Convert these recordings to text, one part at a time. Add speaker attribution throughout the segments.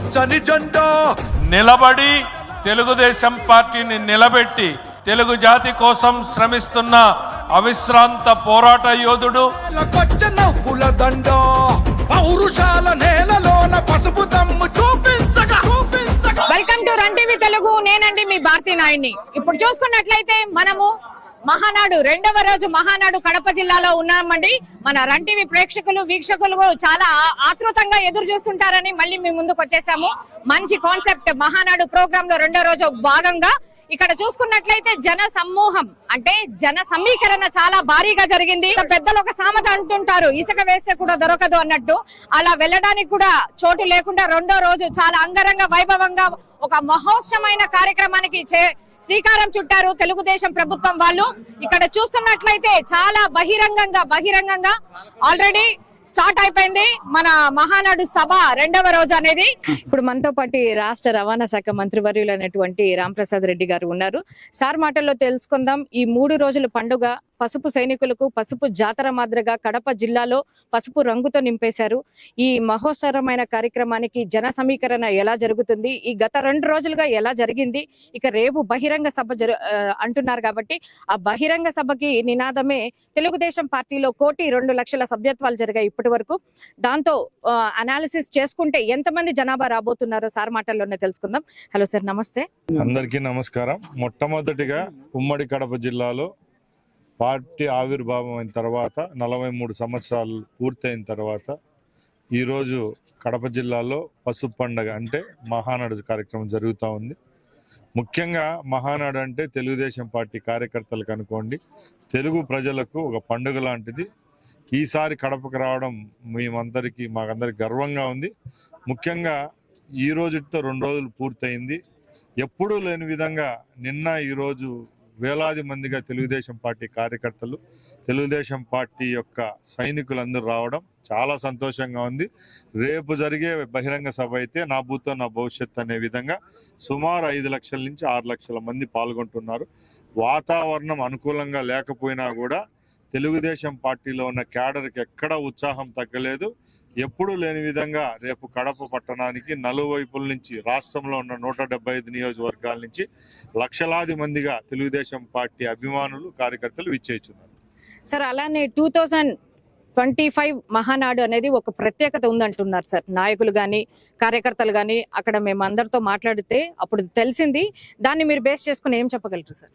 Speaker 1: పచ్చని జెండా
Speaker 2: నిలబడి తెలుగుదేశం పార్టీని నిలబెట్టి తెలుగు జాతి కోసం శ్రమిస్తున్న అవిశ్రాంత పోరాట యోధుడు.
Speaker 1: నవ్వుల దండ పౌరుషాల నేలలోన పసుపు దమ్ము చూపించగా.
Speaker 3: Welcome to Run TV Telugu. నేనండి మీ భారతీ నాయుడిని. ఇప్పుడు చూసుకున్నట్లయితే మనము మహానాడు రెండవ రోజు మహానాడు కడప జిల్లాలో ఉన్నామండి. మన రన్ టీవీ ప్రేక్షకులు వీక్షకులు చాలా ఆతృతంగా ఎదురు చూస్తుంటారని మళ్ళీ మీ ముందుకు వచ్చేసాము. మంచి కాన్సెప్ట్ మహానాడు ప్రోగ్రామ్ లో రెండో రోజు భాగంగా ఇక్కడ చూసుకున్నట్లయితే జన సమూహం అంటే జన సమీకరణ చాలా భారీగా జరిగింది. పెద్దలు ఒక సామెత అంటుంటారు, ఇసుక వేస్తే కూడా దొరకదు అన్నట్టు. అలా వెళ్ళడానికి కూడా చోటు లేకుండా రెండో రోజు చాలా అంగరంగ వైభవంగా ఒక మహోత్సవమైన కార్యక్రమానికి శ్రీకారం చుట్టారు తెలుగుదేశం ప్రభుత్వం వాళ్ళు. ఇక్కడ చూస్తున్నట్లయితే చాలా బహిరంగంగా ఆల్రెడీ స్టార్ట్ అయిపోయింది మన మహానాడు సభ రెండవ రోజు అనేది. ఇప్పుడు మనతో పాటు రాష్ట్ర రవాణా శాఖ మంత్రివర్యులైనటువంటి రాంప్రసాద్ రెడ్డి గారు ఉన్నారు. సార్ మాటల్లో తెలుసుకుందాం. ఈ 3 రోజుల పండుగ పసుపు సైనికులకు పసుపు జాతర మాదిరిగా కడప జిల్లాలో పసుపు రంగుతో నింపేశారు. ఈ మహోత్సవమైన కార్యక్రమానికి జన సమీకరణ ఎలా జరుగుతుంది, ఈ గత 2 రోజులుగా ఎలా జరిగింది, ఇక రేపు బహిరంగ సభ అంటున్నారు కాబట్టి ఆ బహిరంగ సభకి నినాదమే తెలుగుదేశం పార్టీలో 1,02,00,000 సభ్యత్వాలు జరిగాయి ఇప్పటి వరకు. దాంతో అనాలిసిస్ చేసుకుంటే ఎంతమంది జనాభా రాబోతున్నారో సార్ మాటల్లోనే తెలుసుకుందాం. హలో సార్, నమస్తే.
Speaker 4: అందరికీ నమస్కారం. మొట్టమొదటిగా ఉమ్మడి కడప జిల్లాలో పార్టీ ఆవిర్భావం అయిన తర్వాత 43 సంవత్సరాలు పూర్తయిన తర్వాత ఈరోజు కడప జిల్లాలో పసుపు పండుగ అంటే మహానాడు కార్యక్రమం జరుగుతూ ఉంది. ముఖ్యంగా మహానాడు అంటే తెలుగుదేశం పార్టీ కార్యకర్తలకు అనుకోండి, తెలుగు ప్రజలకు ఒక పండుగ లాంటిది. ఈసారి కడపకు రావడం మాకందరికి గర్వంగా ఉంది. ముఖ్యంగా ఈ రోజుతో 2 రోజులు పూర్తయింది. ఎప్పుడూ లేని విధంగా నిన్న ఈరోజు వేలాది మందిగా తెలుగుదేశం పార్టీ కార్యకర్తలు, తెలుగుదేశం పార్టీ యొక్క సైనికులందరూ రావడం చాలా సంతోషంగా ఉంది. రేపు జరిగే బహిరంగ సభ అయితే నా భూతో నా భవిష్యత్ అనే విధంగా సుమారు 5 లక్షల నుంచి 6 లక్షల మంది పాల్గొంటున్నారు. వాతావరణం అనుకూలంగా లేకపోయినా కూడా తెలుగుదేశం పార్టీలో ఉన్న క్యాడర్కి ఎక్కడా ఉత్సాహం తగ్గలేదు. ఎప్పుడూ లేని విధంగా రేపు కడప పట్టణానికి నలువైపుల నుంచి రాష్ట్రంలో ఉన్న 175 నియోజకవర్గాల నుంచి లక్షలాది మందిగా తెలుగుదేశం పార్టీ అభిమానులు కార్యకర్తలు విచ్చేస్తున్నారు.
Speaker 3: సార్, అలానే 2025 మహానాడు అనేది ఒక ప్రత్యేకత ఉందంటున్నారు సార్. నాయకులు కానీ కార్యకర్తలు కానీ అక్కడ మేము అందరితో మాట్లాడితే అప్పుడు తెలిసింది. దాన్ని మీరు బేస్ చేసుకుని ఏం చెప్పగలరు సార్?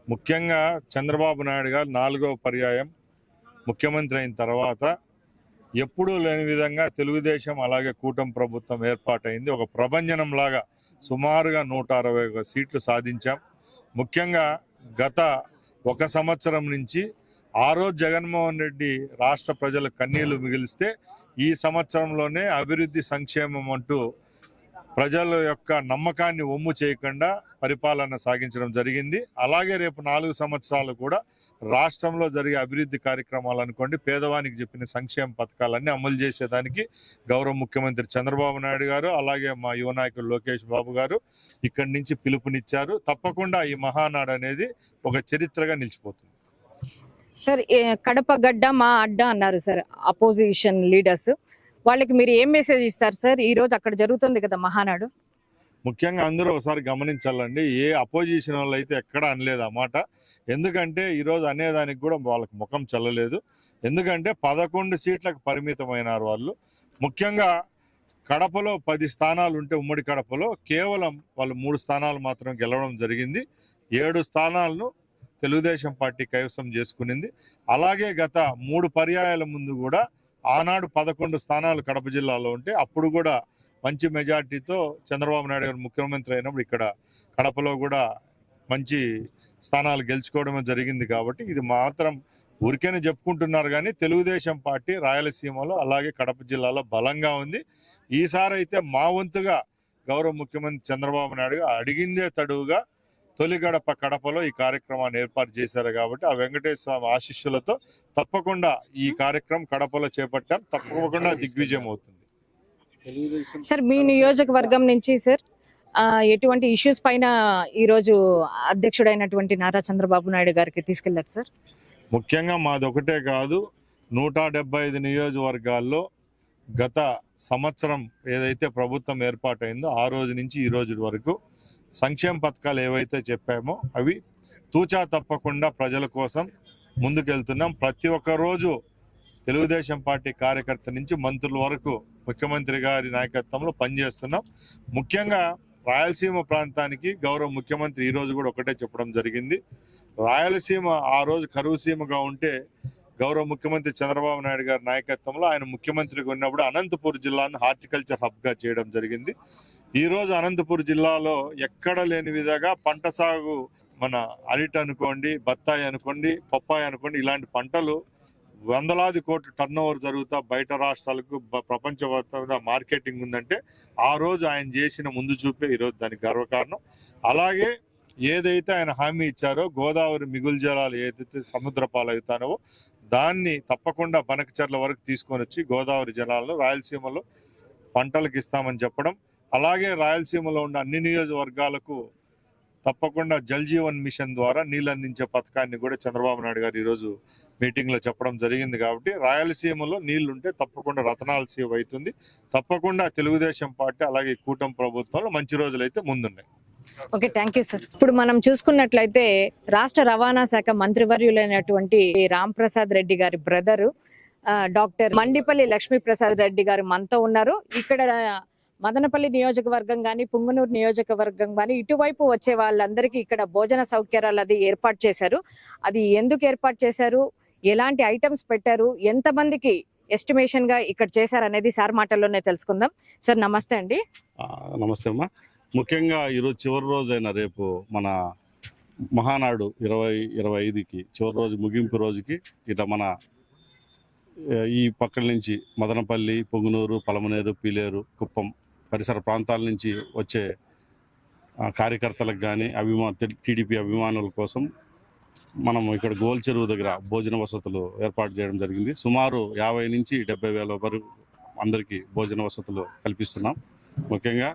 Speaker 4: ముఖ్యంగా చంద్రబాబు నాయుడు గారు 4వ పర్యాయం ముఖ్యమంత్రి అయిన తర్వాత ఎప్పుడూ లేని విధంగా తెలుగుదేశం అలాగే కూటమి ప్రభుత్వం ఏర్పాటైంది. ఒక ప్రభంజనం లాగా సుమారుగా 161 సీట్లు సాధించాం. ముఖ్యంగా గత 1 సంవత్సరం నుంచి ఆ రోజు జగన్మోహన్ రెడ్డి రాష్ట్ర ప్రజల కన్నీళ్లు మిగిలిస్తే ఈ సంవత్సరంలోనే అభివృద్ధి సంక్షేమం అంటూ ప్రజల యొక్క నమ్మకాన్ని ఒమ్ము చేయకుండా పరిపాలన సాగించడం జరిగింది. అలాగే రేపు 4 సంవత్సరాలు కూడా రాష్ట్రంలో జరిగే అభివృద్ధి కార్యక్రమాలు అనుకోండి, పేదవానికి చెప్పిన సంక్షేమ పథకాలన్నీ అమలు చేసేదానికి గౌరవ ముఖ్యమంత్రి చంద్రబాబు నాయుడు గారు అలాగే మా యువ నాయకుడు లోకేష్ బాబు గారు ఇక్కడి నుంచి పిలుపునిచ్చారు. తప్పకుండా ఈ మహానాడు అనేది ఒక చరిత్రగా నిలిచిపోతుంది.
Speaker 3: సార్, కడప గడ్డ మా అడ్డ అన్నారు సార్ అపోజిషన్ లీడర్స్. వాళ్ళకి మీరు ఏం మెసేజ్ ఇస్తారు సార్? ఈ రోజు అక్కడ జరుగుతుంది కదా మహానాడు.
Speaker 4: ముఖ్యంగా అందరూ ఒకసారి గమనించాలండి, ఏ అపోజిషన్ వాళ్ళు అయితే ఎక్కడ అనలేదు ఆ మాట. ఎందుకంటే ఈరోజు అనేదానికి కూడా వాళ్ళకి ముఖం చల్లలేదు. ఎందుకంటే 11 సీట్లకు పరిమితమైనారు వాళ్ళు. ముఖ్యంగా కడపలో 10 స్థానాలు ఉంటే ఉమ్మడి కడపలో కేవలం వాళ్ళు 3 స్థానాలు మాత్రం గెలవడం జరిగింది. 7 స్థానాలను తెలుగుదేశం పార్టీ కైవసం చేసుకునింది. అలాగే గత 3 పర్యాయాల ముందు కూడా ఆనాడు 11 స్థానాలు కడప జిల్లాలో ఉంటే అప్పుడు కూడా మంచి మెజార్టీతో చంద్రబాబు నాయుడు గారు ముఖ్యమంత్రి అయినప్పుడు ఇక్కడ కడపలో కూడా మంచి స్థానాలు గెలుచుకోవడమే జరిగింది. కాబట్టి ఇది మాత్రం ఊరికేనే చెప్పుకుంటున్నారు కానీ తెలుగుదేశం పార్టీ రాయలసీమలో అలాగే కడప జిల్లాలో బలంగా ఉంది. ఈసారి అయితే మా వంతుగా గౌరవ ముఖ్యమంత్రి చంద్రబాబు నాయుడు అడిగిందే తడువుగా తొలి గడప కడపలో ఈ కార్యక్రమాన్ని ఏర్పాటు చేశారు. కాబట్టి ఆ వెంకటేశ్వర స్వామి ఆశీస్సులతో తప్పకుండా ఈ కార్యక్రమం కడపలో చేపట్టాం. తప్పకుండా దిగ్విజయం అవుతుంది.
Speaker 3: సార్, మీ నియోజకవర్గం నుంచి సార్ ఎటువంటి ఇష్యూస్ పైన ఈ రోజు అధ్యక్షుడైనటువంటి నారా చంద్రబాబు నాయుడు గారికి తీసుకెళ్లారు సార్?
Speaker 4: ముఖ్యంగా మాది ఒకటే కాదు, 175 నియోజకవర్గాల్లో గత సంవత్సరం ఏదైతే ప్రభుత్వం ఏర్పాటైందో ఆ రోజు నుంచి ఈ రోజు వరకు సంక్షేమ పథకాలు ఏవైతే చెప్పామో అవి తూచా తప్పకుండా ప్రజల కోసం ముందుకెళ్తున్నాం. ప్రతి ఒక్క రోజు తెలుగుదేశం పార్టీ కార్యకర్త నుంచి మంత్రుల వరకు ముఖ్యమంత్రి గారి నాయకత్వంలో పనిచేస్తున్నాం. ముఖ్యంగా రాయలసీమ ప్రాంతానికి గౌరవ ముఖ్యమంత్రి ఈ రోజు కూడా ఒకటే చెప్పడం జరిగింది. రాయలసీమ ఆ రోజు కరువు సీమగా ఉంటే గౌరవ ముఖ్యమంత్రి చంద్రబాబు నాయుడు గారి నాయకత్వంలో ఆయన ముఖ్యమంత్రిగా ఉన్నప్పుడు అనంతపూర్ జిల్లాను హార్టికల్చర్ హబ్గా చేయడం జరిగింది. ఈ రోజు అనంతపూర్ జిల్లాలో ఎక్కడ లేని విధంగా పంట సాగు, మన అరటి అనుకోండి, బత్తాయి అనుకోండి, పప్పాయి అనుకోండి, ఇలాంటి పంటలు వందలాది కోట్ల టర్న్ ఓవర్ జరుగుతా బయట రాష్ట్రాలకు ప్రపంచవ్యాప్తంగా మార్కెటింగ్ ఉందంటే ఆ రోజు ఆయన చేసిన ముందు చూపే ఈరోజు దానికి గర్వకారణం. అలాగే ఏదైతే ఆయన హామీ ఇచ్చారో గోదావరి మిగులు జలాలు ఏదైతే సముద్ర పాలవుతానో దాన్ని తప్పకుండా బనకచర్ల వరకు తీసుకొని వచ్చి గోదావరి జలాలను రాయలసీమలో పంటలకు ఇస్తామని చెప్పడం, అలాగే రాయలసీమలో ఉన్న అన్ని నియోజకవర్గాలకు తప్పకుండా జల్ జీవన్ మిషన్ ద్వారా నీళ్ళు అందించే పథకాన్ని కూడా చంద్రబాబు నాయుడు గారు ఈరోజు మీటింగ్లో చెప్పడం జరిగింది. కాబట్టి రాయలసీమలో నీళ్లుంటే తప్పకుండా రతనాల సీవ అవుతుంది. తప్పకుండా తెలుగుదేశం పార్టీ అలాగే కూటమి ప్రభుత్వంలో మంచి రోజులైతే ముందున్నాయి.
Speaker 3: Okay, thank you sir. ఇప్పుడు మనం చూసుకున్నట్లయితే రాష్ట్ర రవాణా శాఖ మంత్రివర్యులైనటువంటి రాంప్రసాద్ రెడ్డి గారి బ్రదరు డాక్టర్ మండిపల్లి లక్ష్మీప్రసాద్ రెడ్డి గారు మనతో ఉన్నారు. ఇక్కడ మదనపల్లి నియోజకవర్గం కానీ పుంగనూరు నియోజకవర్గం కానీ ఇటువైపు వచ్చే వాళ్ళందరికీ ఇక్కడ భోజన సౌకర్యాలు అది ఏర్పాటు చేశారు. అది ఎందుకు ఏర్పాటు చేశారు, ఎలాంటి ఐటమ్స్ పెట్టారు, ఎంతమందికి ఎస్టిమేషన్ గా ఇక్కడ చేశారు అనేది సార్ మాటల్లోనే తెలుసుకుందాం. సార్ నమస్తే అండి.
Speaker 5: నమస్తే అమ్మా. ముఖ్యంగా ఈరోజు చివరి రోజు అయిన రేపు మన మహానాడు 2025కి చివరి రోజు ముగింపు రోజుకి ఇట్లా మన ఈ పక్కల నుంచి మదనపల్లి, పొంగునూరు, పలమనేరు, పీలేరు, కుప్పం పరిసర ప్రాంతాల నుంచి వచ్చే కార్యకర్తలకు కానీ టీడీపీ అభిమానుల కోసం మనం ఇక్కడ గోల్ చెరువు దగ్గర భోజన వసతులు ఏర్పాటు చేయడం జరిగింది. సుమారు 50 నుంచి 70,000 వరకు అందరికీ భోజన వసతులు కల్పిస్తున్నాం. ముఖ్యంగా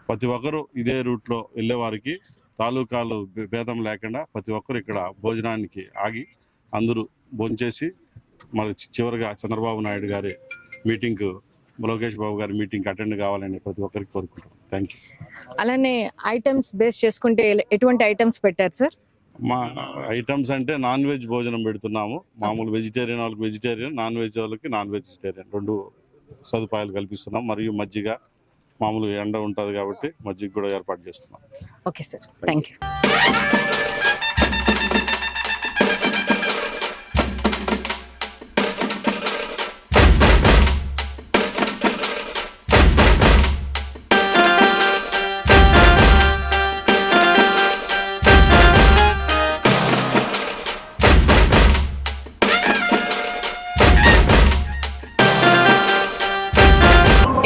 Speaker 5: ప్రతి ఒక్కరూ ఇదే రూట్లో వెళ్ళేవారికి తాలూకాలు భేదం లేకుండా ప్రతి ఒక్కరు ఇక్కడ భోజనానికి ఆగి అందరూ భోంచేసి మరి చివరిగా చంద్రబాబు నాయుడు గారి మీటింగ్కు, లోకేష్ బాబు గారి మీటింగ్కి అటెండ్ కావాలని ప్రతి ఒక్కరికి కోరుకుంటాం. Thank you.
Speaker 3: అలానే ఐటమ్స్ బేస్ చేసుకుంటే ఎటువంటి ఐటమ్స్ పెట్టారు సార్?
Speaker 5: మా ఐటమ్స్ అంటే నాన్ వెజ్ భోజనం పెడుతున్నాము. మామూలు వెజిటేరియన్ వాళ్ళకి వెజిటేరియన్, నాన్ వెజ్ వాళ్ళకి నాన్ వెజిటేరియన్ 2 సదుపాయాలు కల్పిస్తున్నాం. మరియు మజ్జిగ, మామూలు ఎండ ఉంటుంది కాబట్టి మజ్జిగ కూడా ఏర్పాటు చేస్తున్నాం.
Speaker 3: Okay sir, thank you.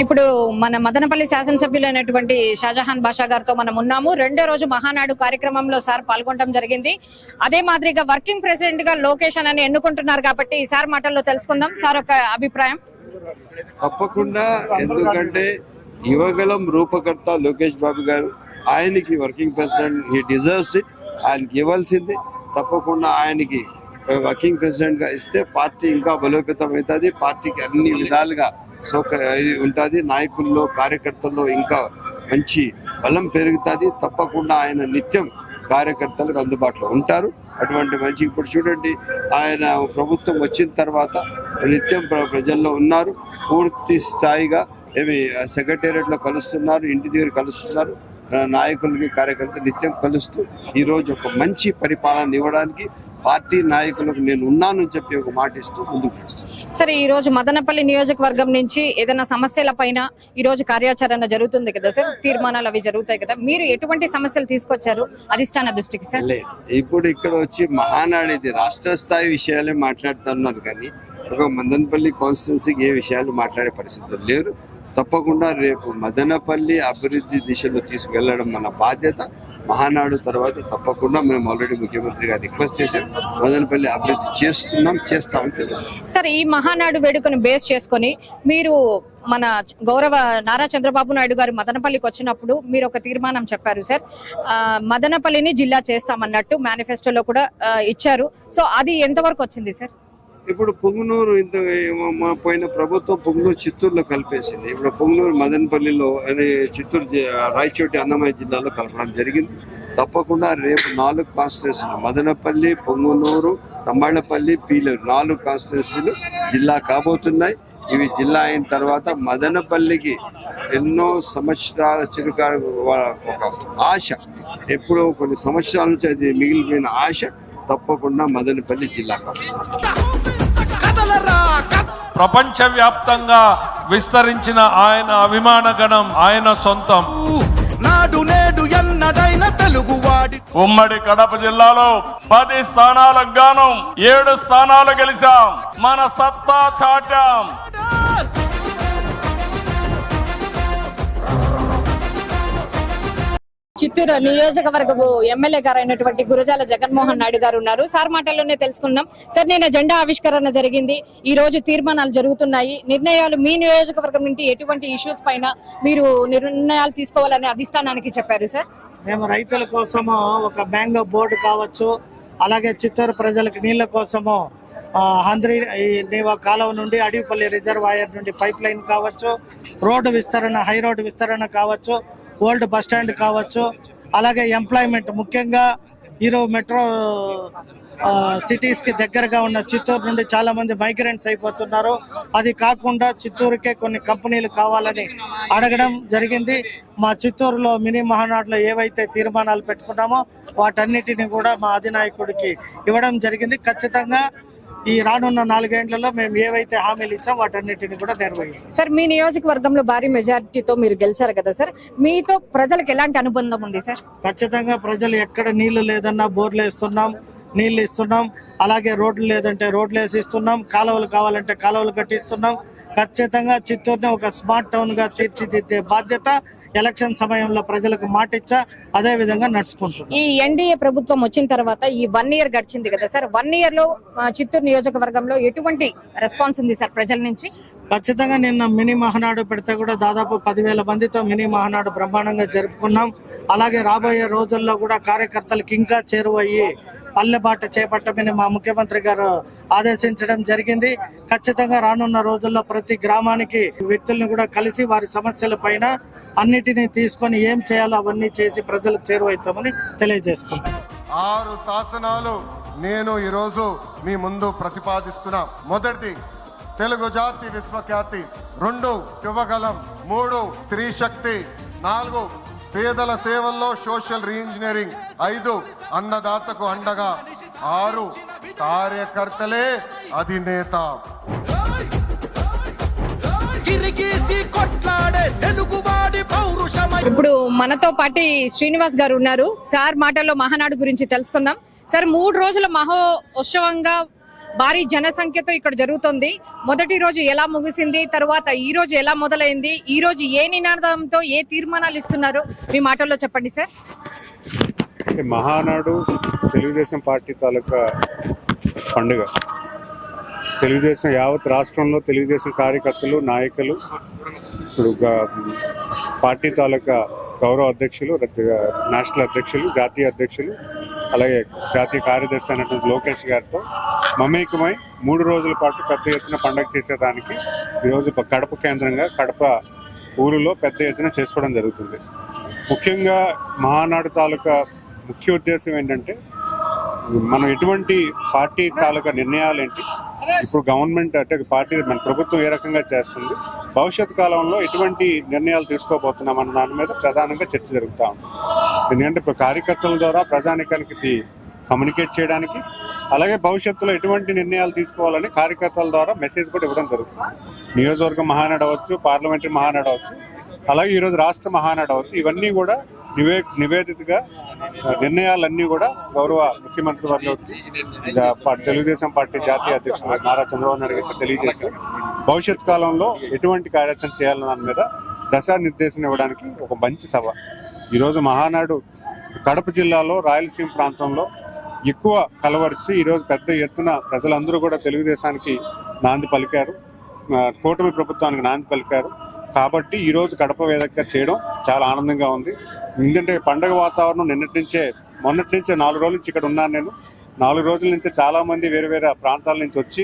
Speaker 3: ఇప్పుడు మన మదనపల్లి శాసనసభ్యులైనటువంటి షాజహాన్ బాషా గారితో మనం ఉన్నాము. 2వ రోజు మహానాడు కార్యక్రమంలో సార్ పాల్గొనడం జరిగింది. అదే మాదిరిగా వర్కింగ్ ప్రెసిడెంట్ గా లోకేష్ అని ఎన్నుకుంటున్నారు కాబట్టి ఈ సార్ మాటల్లో తెలుసుకుందాం. సార్ ఒక అభిప్రాయం.
Speaker 6: తప్పకుండా, ఎందుకంటే యువగలం రూపకర్త లోకేష్ బాబు గారు, ఆయనకి working president, he deserves it. ఆయనకి ఇవ్వాల్సింది. తప్పకుండా ఆయనకి వర్కింగ్ ప్రెసిడెంట్ గా ఇస్తే పార్టీ ఇంకా బలోపేతం అవుతుంది. పార్టీకి అన్ని విధాలుగా ఉంటుంది. నాయకుల్లో, కార్యకర్తల్లో ఇంకా మంచి బలం పెరుగుతుంది. తప్పకుండా ఆయన నిత్యం కార్యకర్తలకు అందుబాటులో ఉంటారు. అటువంటి మంచి, ఇప్పుడు చూడండి, ఆయన ప్రభుత్వం వచ్చిన తర్వాత నిత్యం ప్రజల్లో ఉన్నారు. పూర్తి స్థాయిగా సెక్రటేరియట్ లో కలుస్తున్నారు, ఇంటి దగ్గర కలుస్తున్నారు. నాయకులకి, కార్యకర్తలు నిత్యం కలుస్తూ ఈ రోజు ఒక మంచి పరిపాలన ఇవ్వడానికి పార్టీ నాయకులకు నేను ఉన్నానని చెప్పి ఒక మాట ఇస్తూ ముందుకు నడుస్తున్నాను.
Speaker 3: సరే, ఈ రోజు మదనపల్లి నియోజకవర్గం నుంచి ఏదైనా సమస్యల పైన ఈ రోజు కార్యాచరణ జరుగుతుంది కదా సార్, తీర్మానాలు అవి జరుగుతాయి కదా, మీరు ఎటువంటి సమస్యలు తీసుకొచ్చారు అధిష్టాన దృష్టికి సార్?
Speaker 6: లేదు, ఇప్పుడు ఇక్కడ వచ్చి మహానాడు ఇది రాష్ట్ర స్థాయి విషయాలే మాట్లాడుతున్నారు, కానీ ఒక మదనపల్లి కాన్స్టిట్యున్సీకి ఏ విషయాలు మాట్లాడే పరిస్థితులు లేరు. తప్పకుండా రేపు మదనపల్లి అభివృద్ధి దిశలో తీసుకెళ్లడం మన బాధ్యత. మహానాడు తర్వాత తప్పకుండా మేము ఆల్రెడీ ముఖ్యమంత్రి గారు రిక్వెస్ట్ చేశాం, మదనపల్లి అభివృద్ధి చేస్తామని తెలుసు.
Speaker 3: సార్, ఈ మహానాడు వేడుకను బేస్ చేసుకొని మీరు మన గౌరవ నారా చంద్రబాబు నాయుడు గారు మదనపల్లికి వచ్చినప్పుడు మీరు ఒక తీర్మానం చెప్పారు సార్, మదనపల్లిని జిల్లా చేస్తామన్నట్టు మేనిఫెస్టోలో కూడా ఇచ్చారు. సో అది ఎంతవరకు వచ్చింది సార్?
Speaker 6: ఇప్పుడు పుంగనూరు ఇంత పోయిన ప్రభుత్వం పుంగనూరు చిత్తూరులో కలిపేసింది. ఇప్పుడు పుంగనూరు మదనపల్లిలో అనే చిత్తూరు రాయచోటి అన్నమయ్య జిల్లాలో కలపడం జరిగింది. తప్పకుండా రేపు 4 కాన్స్టిట్యూన్సీలు మదనపల్లి, పొంగునూరు, తంబాళ్లపల్లి, పీలేరు 4 కాన్స్టిట్యూన్సీలు జిల్లా కాబోతున్నాయి. ఇవి జిల్లా అయిన తర్వాత మదనపల్లికి ఎన్నో సంవత్సరాల చిరుకారు ఒక ఆశ, ఎప్పుడో కొన్ని సంవత్సరాల నుంచి అది మిగిలిపోయిన ఆశ తప్పకుండా మదనపల్లి జిల్లా
Speaker 1: కదలరా
Speaker 2: ప్రపంచవ్యాప్తంగా విస్తరించిన ఆయన అభిమాన గణం ఆయన సొంతం.
Speaker 1: నాడు నేడు ఎన్నడైన తెలుగువాడి
Speaker 7: ఉమ్మడి కడప జిల్లాలో 10 స్థానాలకు గాను 7 స్థానాలు గెలిచాం. మన సత్తా చాటాం.
Speaker 3: చిత్తూరు నియోజకవర్గపు ఎమ్మెల్యే గారు అయినటువంటి గురజాల జగన్మోహన్ నాయుడు గారు ఉన్నారు. సార్ మాటల్లోనే తెలుసుకున్నాం. సార్, నిన్న జెండా ఆవిష్కరణ జరిగింది, ఈ రోజు తీర్మానాలు జరుగుతున్నాయి. నిర్ణయాలు మీ నియోజకవర్గం నుండి ఎటువంటి ఇష్యూస్ పైన మీరు నిర్ణయాలు తీసుకోవాలని అధిష్టానానికి చెప్పారు సార్?
Speaker 8: మేము రైతుల కోసము ఒక మ్యాంగో బోర్డు కావచ్చు, అలాగే చిత్తూరు ప్రజలకు నీళ్ల కోసము హంద్రి నీవా కాలువ నుండి అడవిపల్లి రిజర్వాయర్ నుండి పైప్ లైన్ కావచ్చు, రోడ్డు విస్తరణ, హై రోడ్డు విస్తరణ కావచ్చు, ఓల్డ్ బస్ స్టాండ్ కావచ్చు, అలాగే ఎంప్లాయ్మెంట్, ముఖ్యంగా ఈరోజు మెట్రో సిటీస్ కి దగ్గరగా ఉన్న చిత్తూరు నుండి చాలా మంది మైగ్రెంట్స్ అయిపోతున్నారు. అది కాకుండా చిత్తూరుకే కొన్ని కంపెనీలు కావాలని అడగడం జరిగింది. మా చిత్తూరులో మినీ మహానాడులో ఏవైతే తీర్మానాలు పెట్టుకున్నామో వాటన్నిటిని కూడా మా అధినాయకుడికి ఇవ్వడం జరిగింది. ఖచ్చితంగా ఈ రానున్న 4 ఏళ్లలో మేము ఏవైతే హామీలు ఇచ్చాం వాటన్నిటిని కూడా నెరవేర్చాం.
Speaker 3: సార్, మీ నియోజకవర్గంలో భారీ మెజారిటీతో మీరు గెలిచారు కదా సార్, మీతో ప్రజలకు ఎలాంటి అనుబంధం ఉంది సార్?
Speaker 8: ఖచ్చితంగా ప్రజలు ఎక్కడ నీళ్లు లేదన్నా బోర్లు వేస్తున్నాం, నీళ్లు ఇస్తున్నాం. అలాగే రోడ్లు లేదంటే రోడ్లు వేసి ఇస్తున్నాం, కాలువలు కావాలంటే కాలువలు కట్టిస్తున్నాం. ఖచ్చితంగా చిత్తూరుని ఒక స్మార్ట్ టౌన్ గా తీర్చిదిద్దే బాధ్యత ఎలక్షన్ సమయంలో ప్రజలకు మాటిచ్చా అదే విధంగా నడుచుకుంటున్నాం.
Speaker 3: ఈ ఎన్డీఏ ప్రభుత్వం వచ్చిన తర్వాత ఈ 1 ఇయర్ గడిచింది కదా సార్, 1 ఇయర్ లో చిత్తూరు నియోజకవర్గంలో ఎటువంటి రెస్పాన్స్ ఉంది సార్ ప్రజల నుంచి?
Speaker 8: ఖచ్చితంగా నిన్న మినీ మహానాడు పెడితే కూడా దాదాపు 10,000 మందితో మినీ మహానాడు బ్రహ్మాండంగా జరుపుకున్నాం. అలాగే రాబోయే రోజుల్లో కూడా కార్యకర్తలకు ఇంకా చేరువయ్యి పల్లెబాట చేపట్టమని మా ముఖ్యమంత్రి గారు ఆదేశించడం జరిగింది. ఖచ్చితంగా రానున్న రోజుల్లో ప్రతి గ్రామానికి వ్యక్తుల్ని కూడా కలిసి వారి సమస్యల పైన అన్నిటినీ తీసుకొని ఏం చేయాలో అవన్నీ చేసి ప్రజలకు చేరువైతామని తెలియజేసుకుంటాం.
Speaker 9: 6 శాసనాలు నేను ఈరోజు మీ ముందు ప్రతిపాదిస్తున్నా. మొదటిది తెలుగు జాతి విశ్వఖ్యాతి, 2 యువగలం, 3 స్త్రీ శక్తి, 4 పేదల సేవల్లో సోషల్ రీఇంజనీరింగ్, 5 అన్నదాతకు అండగా, 6 కార్యకర్తలే అధినేత.
Speaker 3: ఇప్పుడు మనతో పాటు శ్రీనివాస్ గారు ఉన్నారు. సార్ మాటల్లో మహానాడు గురించి తెలుసుకుందాం. సార్, 3 రోజుల మహోత్సవంగా భారీ జనసంఖ్యతో ఇక్కడ జరుగుతుంది. మొదటి రోజు ఎలా ముగిసింది, తర్వాత ఈ రోజు ఎలా మొదలైంది, ఈ రోజు ఏ నినాదంతో ఏ తీర్మానాలు ఇస్తున్నారు, మీ మాటల్లో చెప్పండి సార్.
Speaker 10: మహానాడు తెలుగుదేశం పార్టీ తాలూకా పండుగ. తెలుగుదేశం యావత్ రాష్ట్రంలో తెలుగుదేశం కార్యకర్తలు, నాయకులు, ఇప్పుడు పార్టీ తాలూకా గౌరవ అధ్యక్షులు, నేషనల్ అధ్యక్షులు, జాతీయ అధ్యక్షులు, అలాగే జాతీయ కార్యదర్శి అయినటువంటి లోకేష్ గారితో మమేకమై 3 రోజుల పాటు పెద్ద ఎత్తున పండుగ చేసేదానికి ఈరోజు కడప కేంద్రంగా కడప ఊరిలో పెద్ద ఎత్తున చేసుకోవడం జరుగుతుంది. ముఖ్యంగా మహానాడు తాలూకా ముఖ్య ఉద్దేశం ఏంటంటే మనం ఎటువంటి పార్టీ తాలూకా నిర్ణయాలు ఏంటి, ఇప్పుడు గవర్నమెంట్ అంటే పార్టీ మన ప్రభుత్వం ఏ రకంగా చేస్తుంది, భవిష్యత్ కాలంలో ఎటువంటి నిర్ణయాలు తీసుకోబోతున్నాం అన్న దాని మీద ప్రధానంగా చర్చ జరుగుతూ ఉంటుంది. ఎందుకంటే ఇప్పుడు కార్యకర్తల ద్వారా ప్రజానికానికి కమ్యూనికేట్ చేయడానికి, అలాగే భవిష్యత్తులో ఎటువంటి నిర్ణయాలు తీసుకోవాలని కార్యకర్తల ద్వారా మెసేజ్ కూడా ఇవ్వడం జరుగుతుంది. నియోజకవర్గ మహానాడు అవ్వచ్చు, పార్లమెంటరీ మహానాడు అవ్వచ్చు, అలాగే ఈరోజు రాష్ట్ర మహానాడు అవ్వచ్చు, ఇవన్నీ కూడా నివేదితగా నిర్ణయాలన్నీ కూడా గౌరవ ముఖ్యమంత్రి వర్గకి తెలుగుదేశం పార్టీ జాతీయ అధ్యక్షులు నారా చంద్రబాబు నాయుడు గారికి తెలియజేస్తారు. భవిష్యత్ కాలంలో ఎటువంటి కార్యాచరణ చేయాలన్న దాని మీద దశానిర్దేశం ఇవ్వడానికి ఒక మంచి సభ. ఈరోజు మహానాడు కడప జిల్లాలో రాయలసీమ ప్రాంతంలో ఎక్కువ కలవరిచి ఈరోజు పెద్ద ఎత్తున ప్రజలందరూ కూడా తెలుగుదేశానికి నాంది పలికారు, కూటమి ప్రభుత్వానికి నాంది పలికారు. కాబట్టి ఈరోజు కడప వేదికగా చేయడం చాలా ఆనందంగా ఉంది. ఎందుకంటే పండగ వాతావరణం మొన్నటి నుంచే 4 రోజుల నుంచి ఇక్కడ ఉన్నాను నేను. 4 రోజుల నుంచి చాలామంది వేరే వేరే ప్రాంతాల నుంచి వచ్చి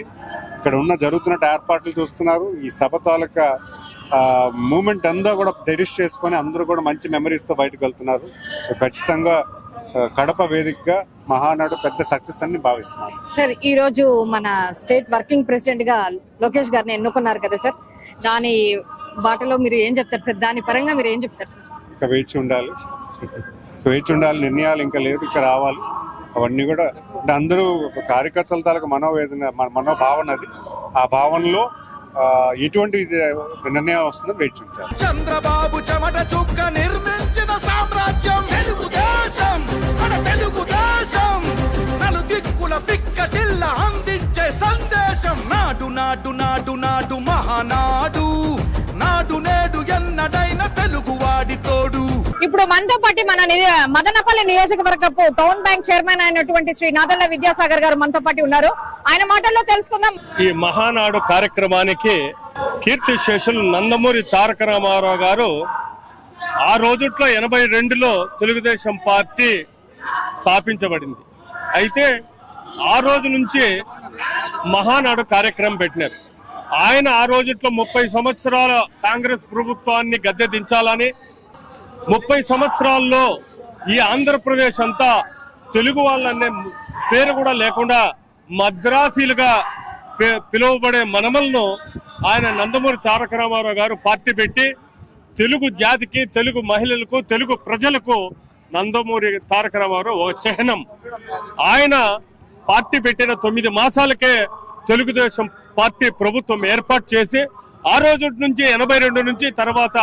Speaker 10: ఇక్కడ జరుగుతున్న ఏర్పాట్లు చూస్తున్నారు. ఈ సభ తాలూకా మూమెంట్ అంతా కూడా టెరిష్ చేసుకొని అందరూ కూడా మంచి మెమరీస్తో బయటకు వెళ్తున్నారు. సో ఖచ్చితంగా కడప వేదికగా మహానాడు పెద్ద సక్సెస్ అని భావిస్తున్నారు.
Speaker 3: సార్, ఈ రోజు మన స్టేట్ వర్కింగ్ ప్రెసిడెంట్ గా లోకేష్ గారిని ఎన్నుకున్నారు కదా సార్, దాని బాటలో మీరు ఏం చెప్తారు సార్? దాని పరంగా మీరు ఏం చెప్తారు సార్?
Speaker 10: ఇంకా వేచి ఉండాలి, నిర్ణయాలు ఇంకా లేదు, ఇంకా రావాలి. అవన్నీ కూడా అంటే అందరూ కార్యకర్తల తాలూకు మనోభావన అది. ఆ భావనలో ఎటువంటి నిర్ణయం వస్తుందో వేచి ఉంచాలి.
Speaker 1: చంద్రబాబు చెమట చుక్క నిర్మించిన సామ్రాజ్యం తెలుగుదేశం, మన తెలుగుదేశం. నలు దిక్కుల పిక్కటిల్ల అందించే సందేశం. నాడు నాడు నాడు నాడు మహానాడు, నాడు నేడు ఎన్నడైన తెలుగువాడి తోడు.
Speaker 3: ఇప్పుడు మనతో పాటు మన మదనపల్లి నియోజకవర్గపు టౌన్ బ్యాంక్ చైర్మన్ అయినటువంటి శ్రీ నాదెళ్ల విద్యాసాగర్ గారు మనతో పాటు ఉన్నారు. ఆయన మాటల్లో తెలుసుకుందాం.
Speaker 7: ఈ మహానాడు కార్యక్రమానికి కీర్తి శేషులు నందమూరి తారక రామారావు గారు ఆ రోజుట్లో 82లో తెలుగుదేశం పార్టీ స్థాపించబడింది. అయితే ఆ రోజు నుంచి మహానాడు కార్యక్రమం పెట్టినారు. ఆయన ఆ రోజుట్లో 30 సంవత్సరాల కాంగ్రెస్ ప్రభుత్వాన్ని గద్దె దించాలని, 30 సంవత్సరాల్లో ఈ ఆంధ్రప్రదేశ్ అంతా తెలుగు వాళ్ళనే పేరు కూడా లేకుండా మద్రాసీలుగా పిలువబడే మనమలను ఆయన నందమూరి తారక రామారావు గారు పార్టీ పెట్టి తెలుగు జాతికి, తెలుగు మహిళలకు, తెలుగు ప్రజలకు నందమూరి తారక రామారావు ఒక చిహ్నం. ఆయన పార్టీ పెట్టిన 9 మాసాలకే తెలుగుదేశం పార్టీ ప్రభుత్వం ఏర్పాటు చేసి ఆ రోజు నుంచి 82 నుంచి తర్వాత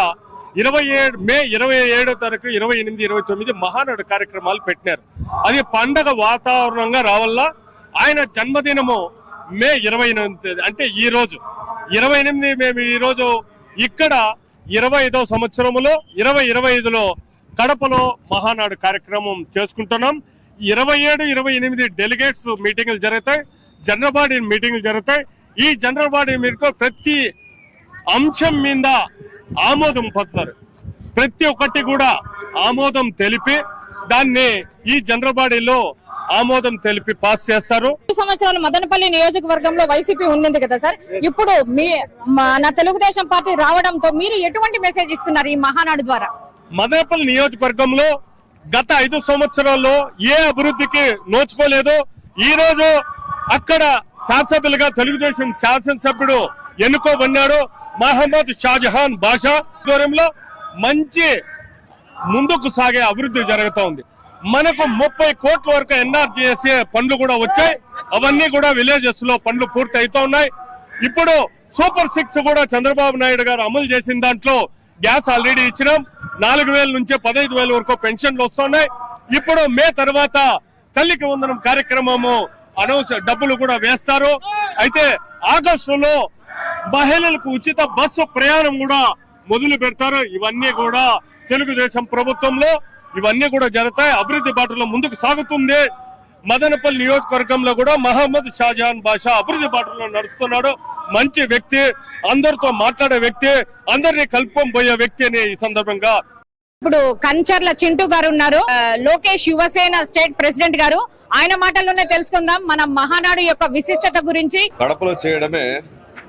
Speaker 7: 27 మే 27వ తారీఖు 28, 29 మహానాడు కార్యక్రమాలు పెట్టినారు. అది పండగ వాతావరణంగా రావాలా. ఆయన జన్మదినము మే 28, అంటే ఈ రోజు 28. మేము ఈ రోజు ఇక్కడ 25వ సంవత్సరములో 2025లో కడపలో మహానాడు కార్యక్రమం చేసుకుంటున్నాం. 27, 28 డెలిగేట్స్ మీటింగులు జరుగుతాయి, జనరల్ బాడీ మీటింగులు జరుగుతాయి. ఈ జనరల్ బాడీ మీటింగ్ ప్రతి అంశం మీద ఆమోదం పత్రాలు ప్రతి ఒక్కటి కూడా ఆమోదం తెలిపి దాన్ని ఈ జనరల్ బాడీలో ఆమోదం తెలిపి పాస్ చేస్తారు.
Speaker 3: 2 సంవత్సరాలు మదనపల్లి నియోజకవర్గంలో వైసీపీ ఉండింది కదా సార్, ఇప్పుడు మన తెలుగుదేశం పార్టీ రావడంతో మీరు ఎటువంటి మెసేజ్ ఇస్తున్నారు ఈ మహానాడు ద్వారా?
Speaker 7: మదనపల్లి నియోజకవర్గంలో గత 5 సంవత్సరాల్లో ఏ అభివృద్ధికి నోచుకోలేదు. ఈ రోజు అక్కడ శాసనసభ్యులుగా తెలుగుదేశం శాసనసభ్యుడు ఎన్నుకోబడినాడు మహమ్మద్ షాజహాన్ బాషా ఆధ్వర్యంలో. మంచి ముందుకు సాగే అభివృద్ధి జరుగుతూ ఉంది. మనకు 30 కోట్ల వరకు ఎన్ఆర్జీఎస్ఏ పనులు కూడా వచ్చాయి. అవన్నీ కూడా విలేజెస్ లో పనులు పూర్తి అవుతా ఉన్నాయి. ఇప్పుడు సూపర్ 6 కూడా చంద్రబాబు నాయుడు గారు అమలు చేసిన దాంట్లో గ్యాస్ ఆల్రెడీ ఇచ్చినాం. 4,000 నుంచి 15,000 వరకు పెన్షన్లు వస్తున్నాయి. ఇప్పుడు మే తర్వాత తల్లికి వందనం కార్యక్రమము డబ్బులు కూడా వేస్తారు. అయితే ఆగస్టులో మహిళలకు ఉచిత బస్సు ప్రయాణం కూడా మొదలు పెడతారు. ఇవన్నీ కూడా తెలుగుదేశం ప్రభుత్వంలో ఇవన్నీ కూడా జరుగుతాయి. అభివృద్ధి బాటలో ముందుకు సాగుతుంది. మదనపల్లి నియోజకవర్గంలో కూడా మహమ్మద్ షాజహాన్ బాషా అభివృద్ధి బాటలో నడుస్తున్నాడు. మంచి వ్యక్తి, అందరితో మాట్లాడే వ్యక్తి, అందరినీ కలుపుకొని పోయే వ్యక్తి అని ఈ సందర్భంగా.
Speaker 3: ఇప్పుడు కంచర్ల చింటూ గారు ఉన్నారు, లోకేష్ యువసేన స్టేట్ ప్రెసిడెంట్ గారు. ఆయన మాటల్లోనే తెలుసుకుందాం మన మహానాడు యొక్క విశిష్టత గురించి.
Speaker 6: కడపలో చేయడమే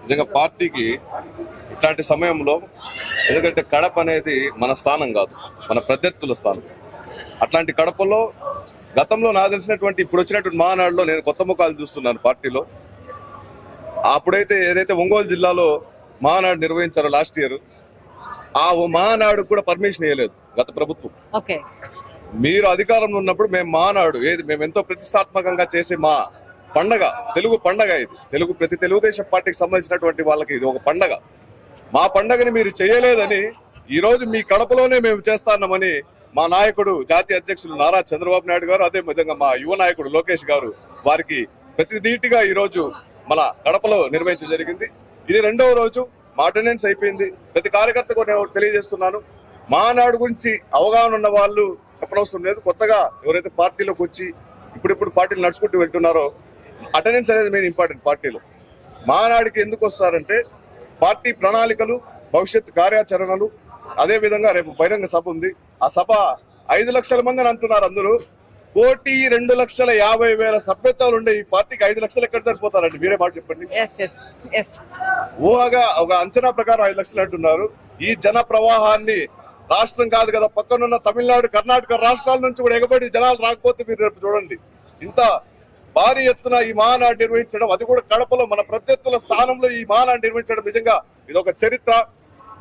Speaker 6: నిజంగా పార్టీకి ఇట్లాంటి సమయంలో, ఎందుకంటే కడప అనేది మన స్థానం కాదు, మన ప్రత్యర్థుల స్థానం. అట్లాంటి కడపలో గతంలో నాకు తెలిసినటువంటి ఇప్పుడు వచ్చినటువంటి మహానాడులో నేను కొత్త ముఖాలు చూస్తున్నాను పార్టీలో. అప్పుడైతే ఏదైతే ఒంగోలు జిల్లాలో మహానాడు నిర్వహించారో లాస్ట్ ఇయర్, ఆ మహానాడు కూడా పర్మిషన్ ఇవ్వలేదు గత ప్రభుత్వం. మీరు అధికారంలో ఉన్నప్పుడు మేము మహానాడు మేము ఎంతో ప్రతిష్టాత్మకంగా చేసే మా పండగ, తెలుగు పండగ ఇది. ప్రతి తెలుగుదేశం పార్టీకి సంబంధించినటువంటి వాళ్ళకి ఇది ఒక పండగ. మా పండగని మీరు చేయలేదని ఈ రోజు మీ కడపలోనే మేము చేస్తామని మా నాయకుడు జాతీయ అధ్యక్షులు నారా చంద్రబాబు నాయుడు గారు, అదే విధంగా మా యువ నాయకుడు లోకేష్ గారు వారికి ప్రతి ధీటుగా ఈ రోజు మన కడపలో నిర్వహించడం జరిగింది. ఇది 2వ రోజు. మా అటెండెన్స్ అయిపోయింది. ప్రతి కార్యకర్తకు నేను తెలియజేస్తున్నాను, మహానాడు గురించి అవగాహన ఉన్న వాళ్ళు చెప్పనవసరం లేదు. కొత్తగా ఎవరైతే పార్టీలోకి వచ్చి ఇప్పుడు పార్టీలు నడుచుకుంటూ వెళ్తున్నారో అటెండెన్స్ అనేది మెయిన్ ఇంపార్టెంట్. పార్టీలో మహానాడికి ఎందుకు వస్తారంటే పార్టీ ప్రణాళికలు, భవిష్యత్ కార్యాచరణలు, అదే విధంగా రేపు బహిరంగ సభ ఉంది. ఆ సభ 5 లక్షల మంది అని అంటున్నారు అందరూ.
Speaker 5: 1,02,50,000 సభ్యత్వాలు ఉండే ఈ పార్టీకి 5 లక్షలు ఎక్కడ సరిపోతారండి? మీరే మాట చెప్పండి. ఊహగా ఒక అంచనా ప్రకారం 5 లక్షలు అంటున్నారు. ఈ జన ప్రవాహాన్ని రాష్ట్రం కాదు కదా, పక్కనున్న తమిళనాడు, కర్ణాటక రాష్ట్రాల నుంచి కూడా ఎగబడి జనాలు రాకపోతే మీరు రేపు చూడండి. ఇంత భారీ ఎత్తున ఈ మహానాడు నిర్వహించడం, అది కూడా కడపలో మన ప్రత్యర్థుల స్థానంలో ఈ మహానాడు నిర్వహించడం నిజంగా ఇది ఒక చరిత్ర.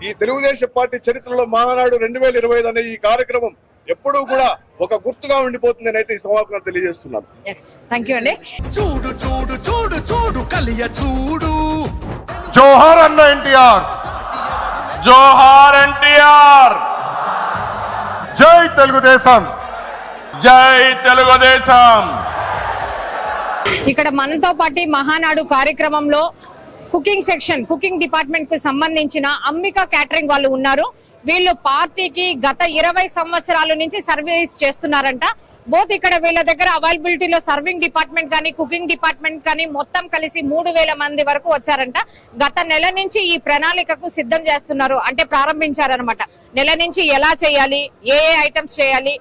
Speaker 5: ఈ తెలుగుదేశం పార్టీ చరిత్రలో మహానాడు 2025 అనే ఈ కార్యక్రమం ఎప్పుడూ కూడా ఒక గుర్తుగా ఉండిపోతుందని అయితే ఈ సమావేశంగా తెలియజేస్తున్నాను.
Speaker 1: చూడు చూడు చూడు చూడు కలియ చూడు.
Speaker 9: జోహార్ అన్న ఎన్టీఆర్,
Speaker 2: జోహార్ ఎన్టీఆర్,
Speaker 9: జై తెలుగుదేశం,
Speaker 2: జై తెలుగుదేశం.
Speaker 3: ఇక్కడ మనతో పాటు మహానాడు కార్యక్రమంలో కుకింగ్ సెక్షన్, కుకింగ్ డిపార్ట్మెంట్ కు సంబంధించిన అంబికా క్యాటరింగ్ వాళ్ళు ఉన్నారు. వీళ్ళు పార్టీకి గత 20 సంవత్సరాల నుంచి సర్వీస్ చేస్తున్నారంట. బోత్ ఇక్కడ వీళ్ళ దగ్గర అవైలబిలిటీలో సర్వింగ్ డిపార్ట్మెంట్ కానీ కుకింగ్ డిపార్ట్మెంట్ కానీ మొత్తం కలిసి 3,000 మంది వరకు వచ్చారంట. గత నెల నుంచి ఈ ప్రణాళికకు సిద్ధం చేస్తున్నారు, అంటే ప్రారంభించారనమాట. నెల నుంచి ఎలా చేయాలి, ఏ ఐటమ్స్ చేయాలి,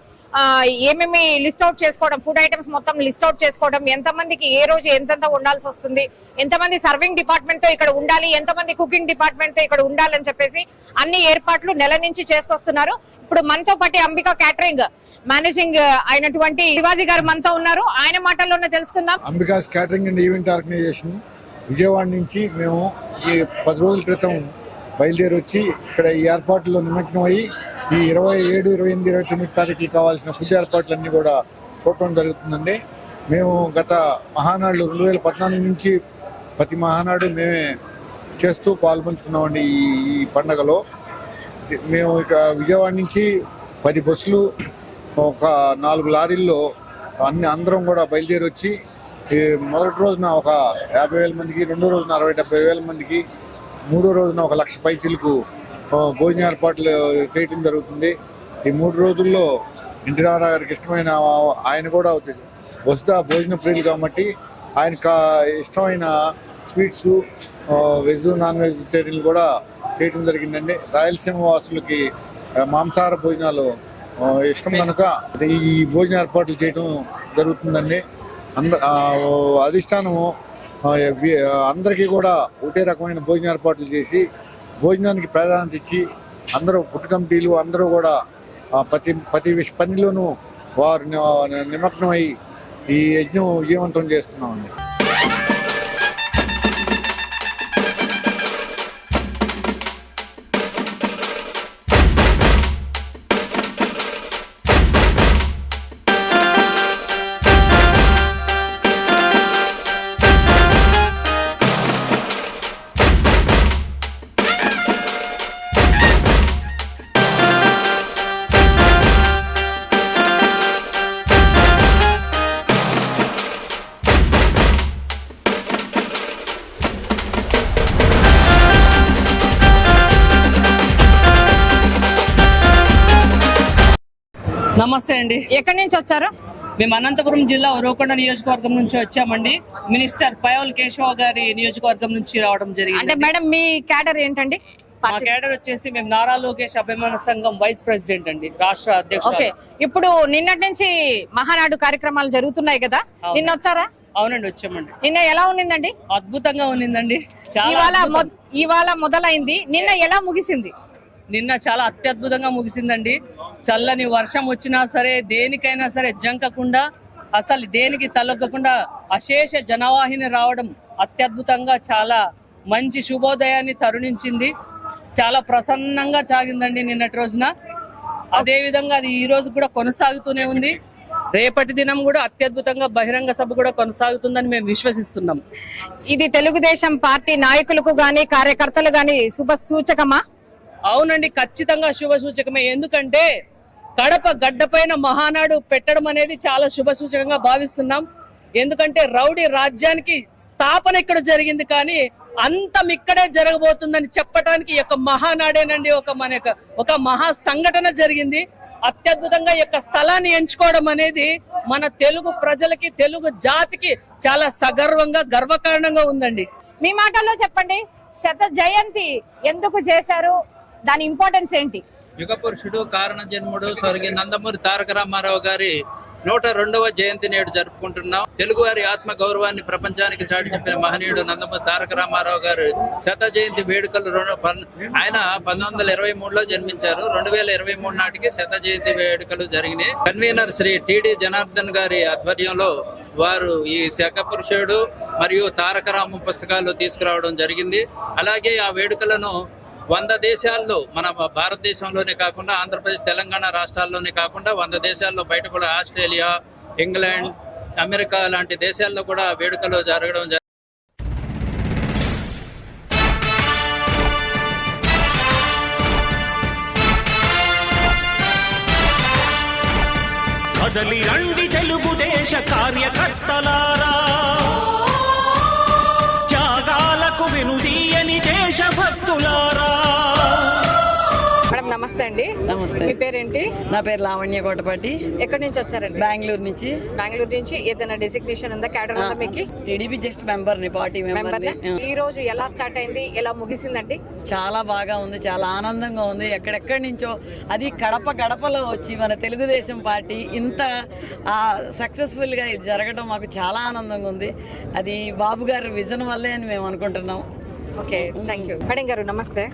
Speaker 3: ఏమేమి లిస్ట్ అవుట్ చేసుకోవడం, ఫుడ్ ఐటమ్స్ మొత్తం లిస్ట్ అవుట్ చేసుకోవడం, ఎంతమందికి ఏ రోజు ఎంతెంత ఉండాల్సి వస్తుంది, ఎంతమంది సర్వింగ్ డిపార్ట్మెంట్ తో ఇక్కడ ఉండాలి, ఎంతమంది కుకింగ్ డిపార్ట్మెంట్ తో ఇక్కడ ఉండాలని చెప్పేసి అన్ని ఏర్పాట్లు నెల నుంచి చేసుకొస్తున్నారు. ఇప్పుడు మనతో పాటు అంబికా క్యాటరింగ్ మేనేజింగ్ అయినటువంటి శివాజీ గారు మనతో ఉన్నారు. ఆయన మాటల్లోనే తెలుసుకుందాం.
Speaker 11: Ambika's catering and event organisation Vijayawada నుంచి మేము ఈ 10 రోజుల క్రితం బయలుదేరి వచ్చి ఇక్కడ ఈ ఏర్పాట్లలో నిమగ్నమై ఈ 27, 28, 29 తారీఖుకి కావాల్సిన ఫుడ్ ఏర్పాట్లన్నీ కూడా చూడటం జరుగుతుందండి. మేము గత మహానాడులు 2014 నుంచి ప్రతి మహానాడు మేమే చేస్తూ పాల్పంచుకున్నామండి. ఈ పండగలో మేము ఇక విజయవాడ నుంచి 10 బస్సులు, ఒక 4 లారీల్లో అందరం కూడా బయలుదేరి వచ్చి మొదటి రోజున ఒక 50,000 మందికి, రెండో రోజున 60,000-70,000 మందికి, మూడో రోజున 1,00,000 పైచీలకు భోజన ఏర్పాట్లు చేయటం జరుగుతుంది. ఈ 3 రోజుల్లో ఎన్టీ రామారావు గారికి ఇష్టమైన, ఆయన కూడా వసుదా భోజన ప్రియులు కాబట్టి ఆయనకు ఇష్టమైన స్వీట్స్, వెజ్, నాన్ వెజిటేరియన్ కూడా చేయటం జరిగిందండి. రాయలసీమ వాసులకి మాంసాహార భోజనాలు ఇష్టం కనుక ఈ భోజన ఏర్పాట్లు చేయటం జరుగుతుందండి. అధిష్టానము అందరికీ కూడా ఒకటే రకమైన భోజన ఏర్పాట్లు చేసి భోజనానికి ప్రాధాన్యత ఇచ్చి అందరూ ఫుడ్ కమిటీలు అందరూ కూడా ప్రతి పనిలోనూ వారు నిమగ్నమై ఈ యజ్ఞం విజయవంతం చేస్తున్నామండి.
Speaker 12: నమస్తే అండి.
Speaker 3: ఎక్కడి నుంచి వచ్చారు?
Speaker 12: మేము అనంతపురం జిల్లా ఉరవకొండ నియోజకవర్గం నుంచి వచ్చామండి. మినిస్టర్ పయోల్ కేశవ గారి నియోజకవర్గం నుంచి రావడం జరిగింది.
Speaker 3: అంటే మేడం మీ క్యాడర్ ఏంటండి?
Speaker 12: మా క్యాడర్ వచ్చేసి మేము నారా లోకేష్ అభిమాన సంఘం వైస్ ప్రెసిడెంట్ అండి, రాష్ట్ర అధ్యక్షుడు.
Speaker 3: ఓకే, ఇప్పుడు నిన్నటి నుంచి మహానాడు కార్యక్రమాలు జరుగుతున్నాయి కదా, నిన్న వచ్చారా?
Speaker 12: అవునండి, వచ్చామండి.
Speaker 3: నిన్న ఎలా ఉన్నిందండి?
Speaker 12: అద్భుతంగా ఉన్నిందండి.
Speaker 3: ఇవాళ మొదలైంది, నిన్న ఎలా ముగిసింది?
Speaker 12: నిన్న చాలా అత్యద్భుతంగా ముగిసిందండి. చల్లని వర్షం వచ్చినా సరే, దేనికైనా సరే జంకకుండా, అసలు దేనికి తలొగ్గకుండా అశేష జనవాహిని రావడం అత్యద్భుతంగా, చాలా మంచి శుభోదయాన్ని తరుణించింది. చాలా ప్రసన్నంగా సాగిందండి నిన్నటి రోజున. అదే విధంగా అది ఈ రోజు కూడా కొనసాగుతూనే ఉంది. రేపటి దినం కూడా అత్యద్భుతంగా బహిరంగ సభ కూడా కొనసాగుతుందని మేము విశ్వసిస్తున్నాం.
Speaker 3: ఇది తెలుగుదేశం పార్టీ నాయకులకు గాని కార్యకర్తలు గాని శుభ సూచకమా?
Speaker 12: అవునండి, ఖచ్చితంగా శుభ సూచకమే. ఎందుకంటే కడప గడ్డపైన మహానాడు పెట్టడం అనేది చాలా శుభ సూచకంగా భావిస్తున్నాం. ఎందుకంటే రౌడీ రాజ్యానికి స్థాపన ఇక్కడ జరిగింది, కానీ అంతం ఇక్కడే జరగబోతుందని చెప్పడానికి యొక్క మహానాడేనండి ఒక మహా సంఘటన జరిగింది. అత్యద్భుతంగా ఈ యొక్క స్థలాన్ని ఎంచుకోవడం అనేది మన తెలుగు ప్రజలకి, తెలుగు జాతికి చాలా సగర్వంగా, గర్వకారణంగా ఉందండి.
Speaker 3: మీ మాటల్లో చెప్పండి, శత జయంతి ఎందుకు చేశారు, దాని ఇంపార్టెన్స్ ఏంటి?
Speaker 13: యుగ పురుషుడు, కారణ జన్ముడు, స్వర్గీయ నందమూరి తారక రామారావు గారి 102వ జయంతి నేడు జరుపుకుంటున్నాం. తెలుగువారి ఆత్మ గౌరవాన్ని ప్రపంచానికి చాటి చెప్పిన మహనీయుడు నందమూరి తారక రామారావు గారు శత జయంతి వేడుకలు ఆయన 1923లో జన్మించారు. 2023 నాటికి శత జయంతి వేడుకలు జరిగినాయి. కన్వీనర్ శ్రీ టిడి జనార్దన్ గారి ఆధ్వర్యంలో వారు ఈ శక పురుషుడు మరియు తారకరామ పుస్తకాలు తీసుకురావడం జరిగింది. అలాగే ఆ వేడుకలను 100 దేశాల్లో, మన భారతదేశంలోనే కాకుండా ఆంధ్రప్రదేశ్, తెలంగాణ రాష్ట్రాల్లోనే కాకుండా 100 దేశాల్లో, బయట కూడా ఆస్ట్రేలియా, ఇంగ్లాండ్, అమెరికా లాంటి దేశాల్లో కూడా వేడుకలు జరగడం జరిగింది.
Speaker 1: కదలి రండి తెలుగుదేశ కార్యకర్తలారా, త్యాగాలకు వెనుదీయని దేశభక్తులారా.
Speaker 3: మేడం నమస్తే అండి.
Speaker 12: నమస్తే.
Speaker 3: మీ పేరేంటి?
Speaker 12: నా పేరు లావణ్య కోటపాటి.
Speaker 3: ఎక్కడి నుంచి వచ్చారండి?
Speaker 12: బెంగళూరు నుంచి.
Speaker 3: బెంగళూరు నుంచి. ఏదైనా డెసిగ్నేషన్ ఉందా? క్యాడర్ ఉందా మీకు?
Speaker 12: టీడీపీ జస్ట్ మెంబర్ ని, పార్టీ మెంబర్.
Speaker 3: ఈ రోజు ఎలా స్టార్ట్ అయింది, ఎలా ముగిసిందండి?
Speaker 12: చాలా బాగా ఉంది, చాలా ఆనందంగా ఉంది. ఎక్కడెక్కడి నుంచో, అది కడప గడపలో వచ్చి మన తెలుగుదేశం పార్టీ ఇంత సక్సెస్ఫుల్ గా ఇది జరగడం మాకు చాలా ఆనందంగా ఉంది. అది బాబు గారి విజన్ వల్లే అని మేము అనుకుంటున్నాం.
Speaker 3: Okay, thank you. మేడం గారు నమస్తే.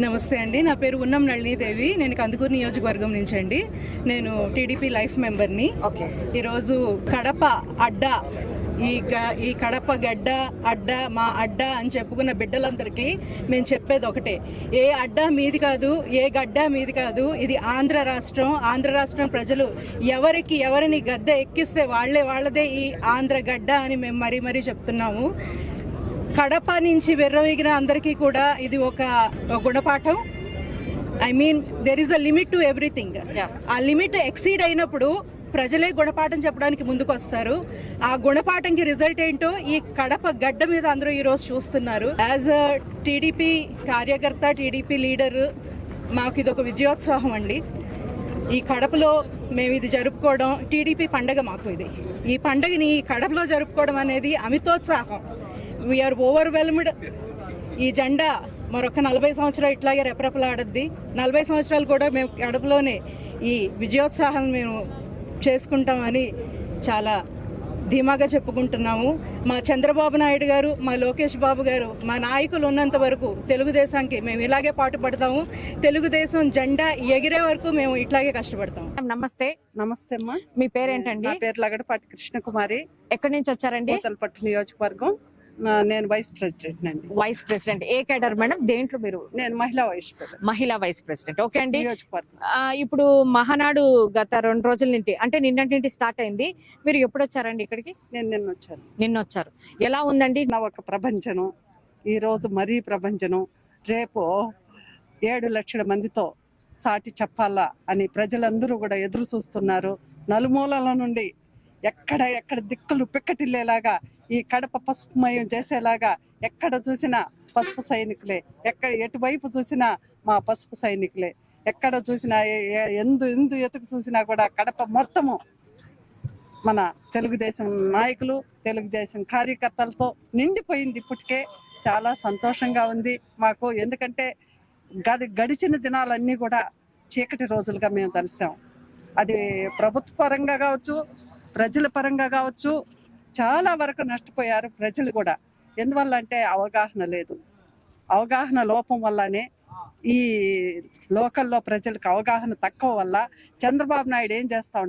Speaker 14: నమస్తే అండి. నా పేరు ఉన్నం నళినీదేవి. నేను కందుకూరు నియోజకవర్గం నుంచి అండి. నేను టీడీపీ లైఫ్ మెంబర్ని.
Speaker 3: ఓకే.
Speaker 14: ఈరోజు కడప అడ్డా, ఈ కడప గడ్డ అడ్డ, మా అడ్డ అని చెప్పుకున్న బిడ్డలందరికీ మేము చెప్పేది ఒకటే, ఏ అడ్డా మీది కాదు, ఏ గడ్డ మీది కాదు, ఇది ఆంధ్ర రాష్ట్రం. ఆంధ్ర రాష్ట్రం ప్రజలు ఎవరిని గద్దె ఎక్కిస్తే వాళ్ళదే ఈ ఆంధ్ర గడ్డ అని మేము మరీ చెప్తున్నాము. కడప నుంచి వెర్రవీగిన అందరికీ కూడా ఇది ఒక గుణపాఠం. I mean there is a limit to everything. ఆ లిమిట్ ఎక్సీడ్ అయినప్పుడు ప్రజలే గుణపాఠం చెప్పడానికి ముందుకు వస్తారు. ఆ గుణపాఠంకి రిజల్ట్ ఏంటో ఈ కడప గడ్డ మీద అందరూ ఈరోజు చూస్తున్నారు. యాజ్ అ టీడీపీ కార్యకర్త, టీడీపీ లీడర్, మాకు ఇది ఒక విజయోత్సాహం అండి. ఈ కడపలో మేము ఇది జరుపుకోవడం టీడీపీ పండగ. మాకు ఈ పండగని కడపలో జరుపుకోవడం అనేది అమితోత్సాహం. We are overwhelmed. ఈ జెండా మరొక 40 సంవత్సరాలు ఇట్లాగే రెపరెపలాడద్ది. 40 సంవత్సరాలు కూడా మేము కడపలోనే ఈ విజయోత్సాహం మేము చేసుకుంటామని చాలా ధీమాగా చెప్పుకుంటున్నాము. మా చంద్రబాబు నాయుడు గారు, మా లోకేష్ బాబు గారు, మా నాయకులు ఉన్నంత వరకు తెలుగుదేశానికి మేము ఇలాగే పాటుపడతాము. తెలుగుదేశం జెండా ఎగిరే వరకు మేము ఇట్లాగే కష్టపడతాము.
Speaker 3: నమస్తే.
Speaker 12: నమస్తే అమ్మా.
Speaker 3: మీ పేరేంటండి?
Speaker 12: నా పేరు లగడపాటి కృష్ణకుమారి.
Speaker 3: ఎక్కడి నుంచి వచ్చారండి?
Speaker 12: కోతలపట్టు నియోజకవర్గం. నేను వైస్ ప్రెసిడెంట్ అండి.
Speaker 3: Vice president. ఏ కేడర్ మేడం? దేంట్లో మీరు?
Speaker 12: నేను మహిళా వైస్ ప్రెసిడెంట్.
Speaker 3: మహిళా వైస్ ప్రెసిడెంట్. ఓకే అండి.
Speaker 12: నియోజకవర్గం.
Speaker 3: ఇప్పుడు మహానాడు గత 2 రోజుల నుండి, అంటే నిన్నటి స్టార్ట్ అయింది. మీరు ఎప్పుడు వచ్చారండి ఇక్కడికి?
Speaker 12: నేను నిన్న
Speaker 3: వచ్చారు. ఎలా ఉందండి?
Speaker 12: నా ఒక ప్రభంజనం. ఈ రోజు మరీ ప్రభంజనం. రేపు 7 లక్షల మందితో సాటి చెప్పాలా అని ప్రజలందరూ కూడా ఎదురు చూస్తున్నారు. నలుమూలల నుండి ఎక్కడ దిక్కులు పిక్కటిల్లేలాగా, ఈ కడప పసుపుమయం చేసేలాగా ఎక్కడ చూసినా పసుపు సైనికులే, ఎటువైపు చూసినా మా పసుపు సైనికులే, ఎక్కడ చూసినా ఎందు ఎతుకు చూసినా కూడా కడప మొత్తము మన తెలుగుదేశం నాయకులు, తెలుగుదేశం కార్యకర్తలతో నిండిపోయింది. ఇప్పటికే చాలా సంతోషంగా ఉంది మాకు. ఎందుకంటే గడిచిన దినాలన్నీ కూడా చీకటి రోజులుగా మేము తెలిసాం. అది ప్రభుత్వ పరంగా కావచ్చు, ప్రజల పరంగా కావచ్చు, చాలా వరకు నష్టపోయారు ప్రజలు కూడా. ఎందువల్ల అంటే అవగాహన లేదు. అవగాహన లోపం వల్లనే ఈ లోకల్లో ప్రజలకు అవగాహన తక్కువ వల్ల చంద్రబాబు నాయుడు ఏం చేస్తా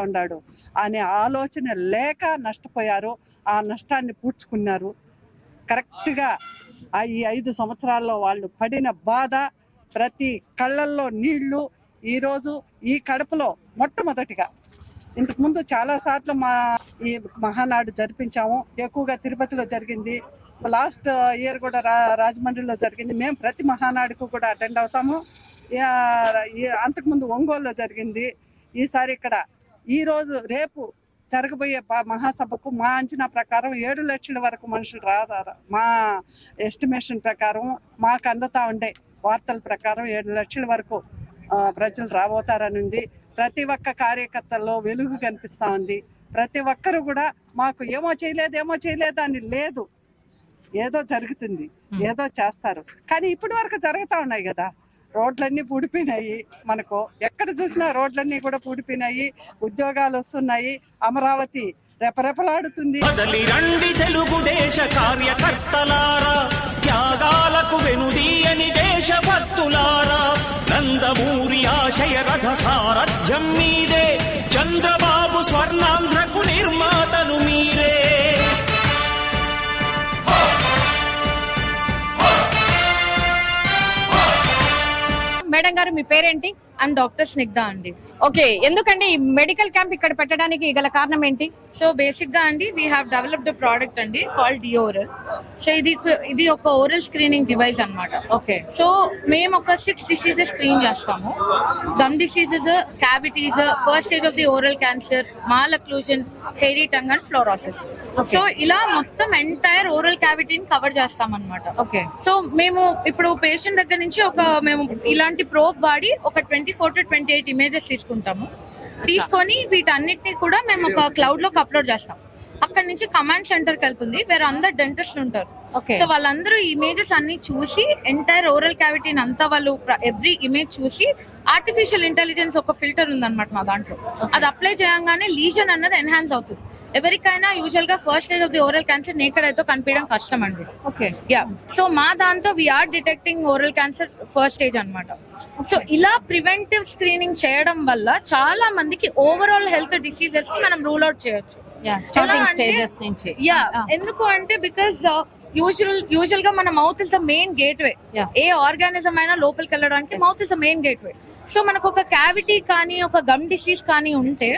Speaker 12: ఉన్నాడు అనే ఆలోచన లేక నష్టపోయారు. ఆ నష్టాన్ని పూడ్చుకున్నారు. కరెక్ట్గా ఈ 5 సంవత్సరాల్లో వాళ్ళు పడిన బాధ, ప్రతి కళ్ళల్లో నీళ్లు ఈరోజు ఈ కడపలో మొట్టమొదటిగా. ఇంతకుముందు చాలా సార్లు ఈ మహానాడు జరిపించాము. ఎక్కువగా తిరుపతిలో జరిగింది, లాస్ట్ ఇయర్ కూడా రాజమండ్రిలో జరిగింది. మేము ప్రతి మహానాడుకు కూడా అటెండ్ అవుతాము. అంతకుముందు ఒంగోలులో జరిగింది. ఈసారి ఇక్కడ రేపు జరగబోయే మహాసభకు మా అంచనా ప్రకారం 7 లక్షల వరకు మనుషులు రాదారు. మా ఎస్టిమేషన్ ప్రకారం, మాకు అందుతా ఉండే వార్తల ప్రకారం 7 లక్షల వరకు ప్రజలు రాబోతారని ఉంది. ప్రతి ఒక్క కార్యకర్తల్లో వెలుగు కనిపిస్తా ఉంది. ప్రతి ఒక్కరు కూడా మాకు ఏమో చేయలేదు అని లేదు. ఏదో జరుగుతుంది, ఏదో చేస్తారు. కానీ ఇప్పటి వరకు జరుగుతూ ఉన్నాయి కదా.
Speaker 14: రోడ్లన్నీ పూడిపోయినాయి. మనకు ఎక్కడ చూసినా రోడ్లన్నీ కూడా పూడిపోయినాయి. ఉద్యోగాలు వస్తున్నాయి. అమరావతి రెపరెపలాడుతుంది.
Speaker 1: కదలి రండి తెలుగుదేశ కార్యకర్తలారా, త్యాగాలకు వెనుదీయని దేశభక్తులారా, నందమూరి ఆశయ రథ సారథ్యం మీదే, చంద్రబాబు స్వర్ణాంధ్రకు నిర్మాతలు మీరే.
Speaker 3: మేడం గారు, మీ పేరేంటి?
Speaker 14: ఐఎమ్ డాక్టర్ స్నిగ్ధ అండి.
Speaker 3: ఓకే, ఎందుకండి ఈ మెడికల్ క్యాంప్ ఇక్కడ పెట్టడానికి గల కారణం ఏంటి?
Speaker 14: సో బేసిక్ గా అండి వీ హ్యావ్ డెవలప్డ్ ప్రోడక్ట్ అండి కాల్డ్ డిఓరల్. సో ఇది ఒక ఓరల్ స్క్రీనింగ్ డివైస్ అన్నమాట.
Speaker 3: ఓకే,
Speaker 14: సో మేము ఒక 6 డిసీజెస్ స్క్రీన్ చేస్తాము. Gum diseases, cavities, first stage of the oral cancer, malocclusion, hairy tongue and fluorosis. So ఇలా మొత్తం ఎంటైర్ ఓరల్ క్యావిటీని కవర్ చేస్తాం అన్నమాట.
Speaker 3: ఓకే,
Speaker 14: సో మేము ఇప్పుడు పేషెంట్ దగ్గర నుంచి మేము ఇలాంటి ప్రోబ్ వాడి ఒక 24 to 28 ఇమేజెస్ తీసుకుంటాము. తీసుకొని వీటన్నిటిని కూడా మేము ఒక క్లౌడ్ లోకి అప్లోడ్ చేస్తాం. అక్కడ నుంచి కమాండ్ సెంటర్ కి వెళ్తుంది, వేరే అందరు డెంటిస్ట్ ఉంటారు. సో వాళ్ళందరూ ఇమేజెస్ అన్ని చూసి ఎంటైర్ ఓరల్ క్యావిటీని అంతా వాళ్ళు ఎవ్రీ ఇమేజ్ చూసి ఆర్టిఫిషియల్ ఇంటెలిజెన్స్ ఒక ఫిల్టర్ ఉందన్నమాట మా దాంట్లో. అది అప్లై చేయగానే లీజన్ అన్నది ఎన్హాన్స్ అవుతుంది. ఎవరికైనా యూజువల్ గా first stage of the oral cancer naked అయితే కనిపించడం కష్టం అండి.
Speaker 3: ఓకే,
Speaker 14: యా, సో మా దాంతో we are detecting oral cancer first stage అన్నమాట. సో ఇలా ప్రివెంటివ్ స్క్రీనింగ్ చేయడం వల్ల చాలా మందికి ఓవరాల్ హెల్త్ డిసీజెస్ మనం రూల్ అవుట్ చేయొచ్చు.
Speaker 3: స్టార్టింగ్ స్టేజెస్ నుంచి.
Speaker 14: యా, ఎందుకు అంటే బికాస్ యూజువల్ గా మన mouth is the main gateway. ఏ ఆర్గానిజం అయినా లోపలికి వెళ్ళడానికి mouth is the main gateway. So మనకు ఒక క్యావిటీ కానీ ఒక గమ్ డిసీజ్ కానీ ఉంటే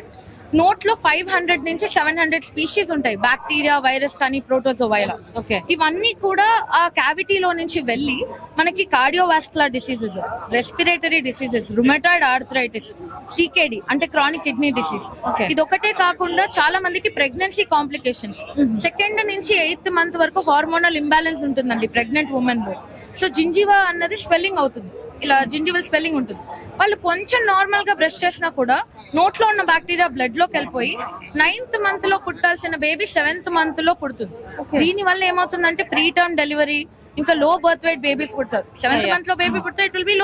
Speaker 14: నోట్లో 500 నుంచి 700 స్పీషీస్ ఉంటాయి. బ్యాక్టీరియా, వైరస్ కానీ, ప్రోటోజోవైలా.
Speaker 3: ఓకే,
Speaker 14: ఇవన్నీ కూడా ఆ క్యావిటీలో నుంచి వెళ్ళి మనకి cardiovascular diseases, respiratory diseases, rheumatoid arthritis, CKD అంటే క్రానిక్ కిడ్నీ డిసీజ్. ఇది ఒకటే కాకుండా చాలా మందికి ప్రెగ్నెన్సీ కాంప్లికేషన్స్. 2nd నుంచి 8th మంత్ వరకు హార్మోనల్ ఇంబ్యాలెన్స్ ఉంటుందండి ప్రెగ్నెంట్ ఉమెన్ లో. సో జింజివా అన్నది స్వెల్లింగ్ అవుతుంది, ఇలా జింజివల్ స్వెల్లింగ్ ఉంటుంది. వాళ్ళు కొంచెం నార్మల్ గా బ్రష్ చేసినా కూడా నోట్లో ఉన్న బ్యాక్టీరియా బ్లడ్ లోకి వెళ్ళిపోయి 9th మంత్ లో పుట్టాల్సిన బేబీ 7th మంత్ లో పుడుతుంది. దీని వల్ల ఏమవుతుందంటే ప్రీ టర్మ్ డెలివరీ, ఇంకా లో బర్త్ వెయిట్ బేబీస్ పుడతారు. 7th మంత్ లో బేబీ పుడితే it will be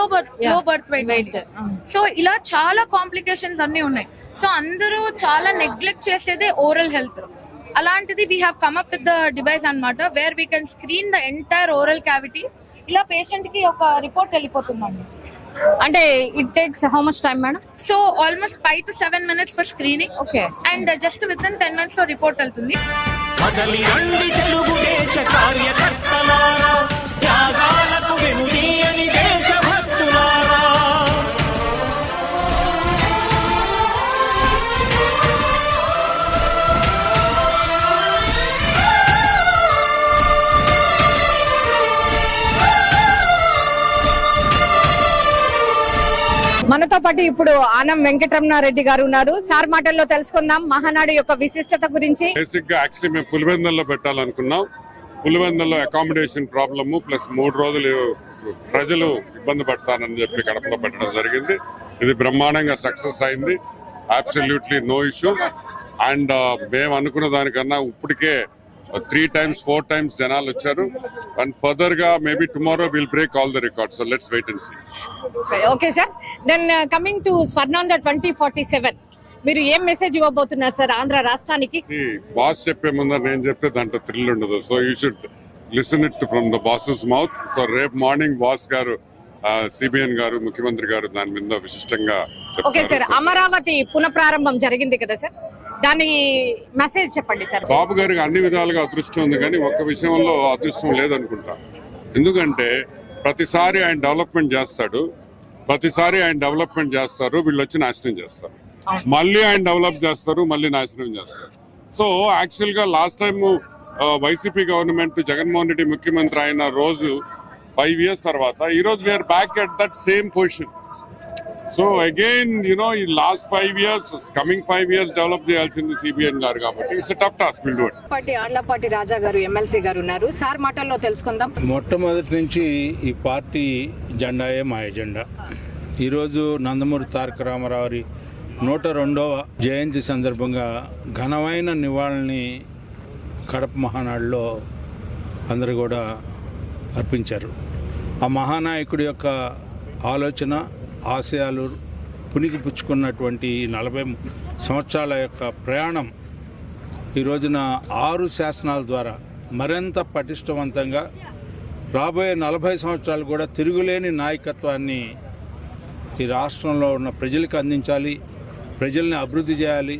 Speaker 14: low birth weight. So ఇలా చాలా కాంప్లికేషన్స్ అన్ని ఉన్నాయి. సో అందరూ చాలా నెగ్లెక్ట్ చేసేదే ఓరల్ హెల్త్. అలాంటిది we have come up with the device అన్నమాట, where we can screen the entire oral cavity. ఇలా పేషెంట్ కి ఒక రిపోర్ట్ వెళ్ళిపోతుందండి.
Speaker 3: అంటే it takes how much time madam?
Speaker 14: So almost 5 to 7 minutes for screening.
Speaker 3: Okay,
Speaker 14: and just within 10 minutes లో report వెళ్తుంది.
Speaker 1: కదలి రండి తెలుగుదేశ కార్యకర్తలారా, త్యాగాలకు వెనుదీయని దేశభక్తులారా.
Speaker 3: మనతో పాటు ఇప్పుడు ఆనం వెంకటరమణారెడ్డి గారు ఉన్నారు. సార్ మాటల్లో తెలుసుకుందాం మహానాడు యొక్క విశిష్టత గురించి.
Speaker 10: బేసిక్ గా యాక్చువల్లీ మేము పులివెందుల్లో పెట్టాలనుకున్నాం. పులివెందుల్లో అకామిడేషన్ ప్రాబ్లము ప్లస్ 3 రోజులు ప్రజలు ఇబ్బంది పడతారని చెప్పి కడపలో పెట్టడం జరిగింది. ఇది బ్రహ్మాండంగా సక్సెస్ అయింది. Absolutely no issues. అండ్ మేము అనుకున్న దానికన్నా ఇప్పటికే 3 times 4 times జనాలు వచ్చారు. అండ్ ఫర్దర్ గా maybe tomorrow will break all the records. So let's wait and see.
Speaker 3: Okay sir, then coming to Swarnandhra 2047, మీరు ఏం మెసేజ్ ఇవ్వబోతున్నారు సార్ ఆంధ్ర రాష్ట్రానికి?
Speaker 10: బాస్ చెప్పే ముందర నేను చెప్తే దాంట్లో థ్రిల్ ఉండదు. So you should listen it from the boss's mouth. So రేపు మార్నింగ్ బాస్ గారు, సిబిఎన్ గారు, ముఖ్యమంత్రి గారు దాని మీద విశిష్టంగా చెప్తారు.
Speaker 3: ఓకే సార్, అమరావతి పునఃప్రారంభం జరిగింది కదా సార్, దాని మెసేజ్ చెప్పండి సార్.
Speaker 10: బాబు గారికి అన్ని విధాలుగా అదృష్టం ఉంది, కానీ ఒక్క విషయంలో అదృష్టం లేదనుకుంటా. ఎందుకంటే ప్రతిసారి ఆయన డెవలప్మెంట్ చేస్తాడు, వీళ్ళు వచ్చి నాశనం చేస్తారు. మళ్ళీ ఆయన డెవలప్ చేస్తారు, మళ్ళీ నాశనం చేస్తారు. సో యాక్చువల్ గా last time YCP government Jaganmohan Reddy ముఖ్యమంత్రి అయిన రోజు 5 years తర్వాత ఈ రోజు we are back at that same position. So again ఈ last 5 years, coming 5 years develop చేయాల్సింది సిబిఎన్ గారు. కాబట్టి it's tough task. Will do it.
Speaker 3: Party Allapati Raja గారు ఎమ్మెల్సీ గారు ఉన్నారు. సార్ మాటల్లో తెలుసుకుందాం.
Speaker 15: మొట్టమొదటి నుంచి ఈ పార్టీ జెండాయే మా ఎజెండా. ఈరోజు నందమూరి తారక రామారావు 102వ జయంతి సందర్భంగా ఘనమైన నివాళిని కడప మహానాడులో అందరూ కూడా అర్పించారు. ఆ మహానాయకుడి యొక్క ఆలోచన ఆశయాలు పునికి పుచ్చుకున్నటువంటి 40 సంవత్సరాల యొక్క ప్రయాణం ఈ రోజున 6 శాసనాల ద్వారా మరింత పటిష్టవంతంగా రాబోయే 40 సంవత్సరాలు కూడా తిరుగులేని నాయకత్వాన్ని ఈ రాష్ట్రంలో ఉన్న ప్రజలకు అందించాలి, ప్రజల్ని అభివృద్ధి చేయాలి,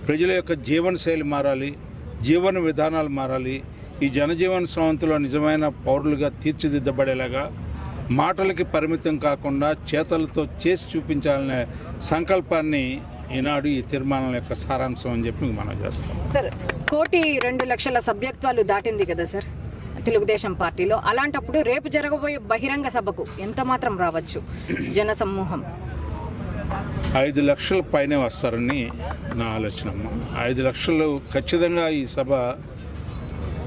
Speaker 15: ప్రజల యొక్క జీవనశైలి మారాలి, జీవన విధానాలు మారాలి, ఈ జనజీవన స్రవంతిలో నిజమైన పౌరులుగా తీర్చిదిద్దబడేలాగా మాటలకి పరిమితం కాకుండా చేతలతో చేసి చూపించాలనే సంకల్పాన్ని ఈనాడు ఈ తీర్మానం యొక్క సారాంశం అని చెప్పి మనం చేస్తాం.
Speaker 3: సార్ 1,02,00,000 సభ్యత్వాలు దాటింది కదా సార్ తెలుగుదేశం పార్టీలో. అలాంటప్పుడు రేపు జరగబోయే బహిరంగ సభకు ఎంత మాత్రం రావచ్చు జన సమూహం?
Speaker 15: 5 లక్షల పైనే వస్తారని నా ఆలోచన. 5 లక్షలు ఖచ్చితంగా ఈ సభ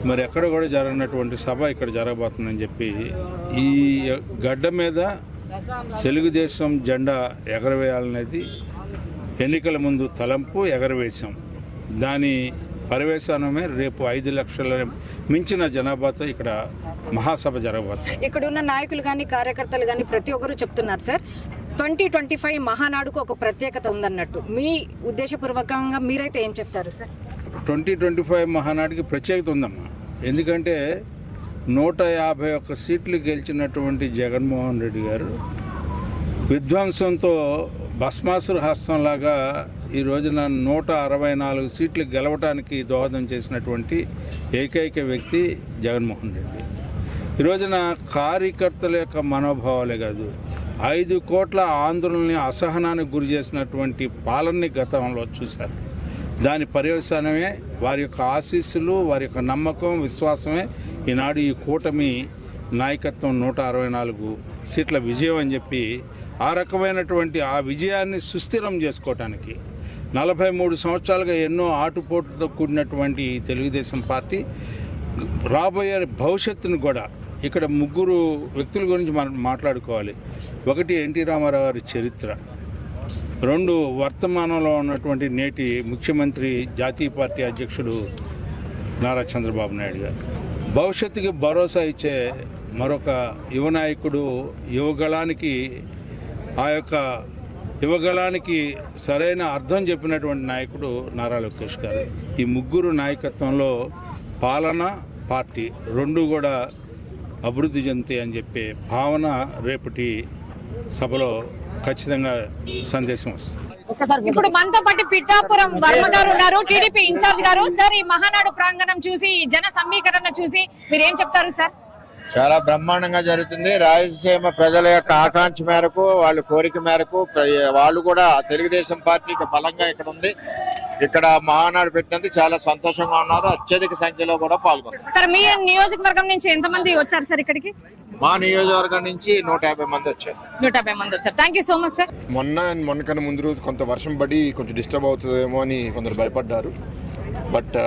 Speaker 15: మరి ఎక్కడ కూడా జరగనటువంటి సభ ఇక్కడ జరగబోతుందని చెప్పి ఈ గడ్డ మీద తెలుగుదేశం జెండా ఎగరవేయాలనేది ఎన్నికల ముందు తలంపు ఎగరవేశాం. దాని పర్యవసానమే రేపు 5 లక్షల మించిన జనాభాతో ఇక్కడ మహాసభ జరగబోతుంది.
Speaker 3: ఇక్కడ ఉన్న నాయకులు కానీ కార్యకర్తలు కానీ ప్రతి ఒక్కరూ చెప్తున్నారు సార్ 2025 మహానాడుకు ఒక ప్రత్యేకత ఉందన్నట్టు. మీ ఉద్దేశపూర్వకంగా మీరైతే ఏం చెప్తారు సార్?
Speaker 15: 2025 మహానాడుకి ప్రత్యేకత ఉందమ్మా. ఎందుకంటే 151 సీట్లు గెలిచినటువంటి జగన్మోహన్ రెడ్డి గారు విధ్వంసంతో భస్మాసుర హస్తంలాగా ఈ రోజున 164 సీట్లు గెలవడానికి దోహదం చేసినటువంటి ఏకైక వ్యక్తి జగన్మోహన్ రెడ్డి. ఈ రోజున కార్యకర్తల యొక్క మనోభావాలే కాదు, 5 కోట్ల ఆందోళనని అసహనానికి గురి చేసినటువంటి పాలనని గతంలో చూశారు. దాని పర్యవసానమే వారి యొక్క ఆశీస్సులు, వారి యొక్క నమ్మకం, విశ్వాసమే ఈనాడు ఈ కూటమి నాయకత్వం 164 సీట్ల విజయం అని చెప్పి ఆ రకమైనటువంటి ఆ విజయాన్ని సుస్థిరం చేసుకోవటానికి 43 సంవత్సరాలుగా ఎన్నో ఆటుపోటుతో కూడినటువంటి తెలుగుదేశం పార్టీ రాబోయే భవిష్యత్తును కూడా ఇక్కడ 3 వ్యక్తుల గురించి మనం మాట్లాడుకోవాలి. 1 ఎన్టీ రామారావు గారి చరిత్ర, 2 వర్తమానంలో ఉన్నటువంటి నేటి ముఖ్యమంత్రి జాతీయ పార్టీ అధ్యక్షుడు నారా చంద్రబాబు నాయుడు గారు, భవిష్యత్తుకి భరోసా ఇచ్చే మరొక యువ నాయకుడు, యువగళానికి ఆ యొక్క యువగళానికి సరైన అర్థం చెప్పినటువంటి నాయకుడు నారా లోకేష్ గారు. ఈ 3 నాయకత్వంలో పాలన, పార్టీ 2 కూడా అభివృద్ధి చెందుతాయి అని చెప్పే భావన రేపటి సభలో ఖచ్చితంగా సందేశం వస్తుంది.
Speaker 3: ఇప్పుడు మనతో పాటు పిఠాపురం వర్మ గారు ఉన్నారు, టీడీపీ ఇన్ఛార్జ్ గారు. సార్, ఈ మహానాడు ప్రాంగణం చూసి, ఈ జన సమీకరణ చూసి మీరు ఏం చెప్తారు సార్?
Speaker 16: చాలా బ్రహ్మాండంగా జరుగుతుంది. రాయలసీమ ప్రజల యొక్క ఆకాంక్ష మేరకు, వాళ్ళ కోరిక మేరకు వాళ్ళు కూడా తెలుగుదేశం పార్టీకి బలంగా ఇక్కడ ఉంది. ఇక్కడ మహానాడు పెట్టినందుకు చాలా సంతోషంగా ఉన్నారు. అత్యధిక సంఖ్యలో కూడా పాల్గొన్నారు.
Speaker 3: సార్, మీ నియోజకవర్గం నుంచి ఎంతమంది వచ్చారు సార్ ఇక్కడికి?
Speaker 16: మా నియోజకవర్గం నుంచి 150 మంది వచ్చారు.
Speaker 3: 150 మంది వచ్చారు. Thank you so much sir.
Speaker 9: మొన్న కన్నా ముందు రోజు కొంత వర్షం పడి కొంచెం డిస్టర్బ్ అవుతుందేమో అని కొందరు భయపడ్డారు. బట్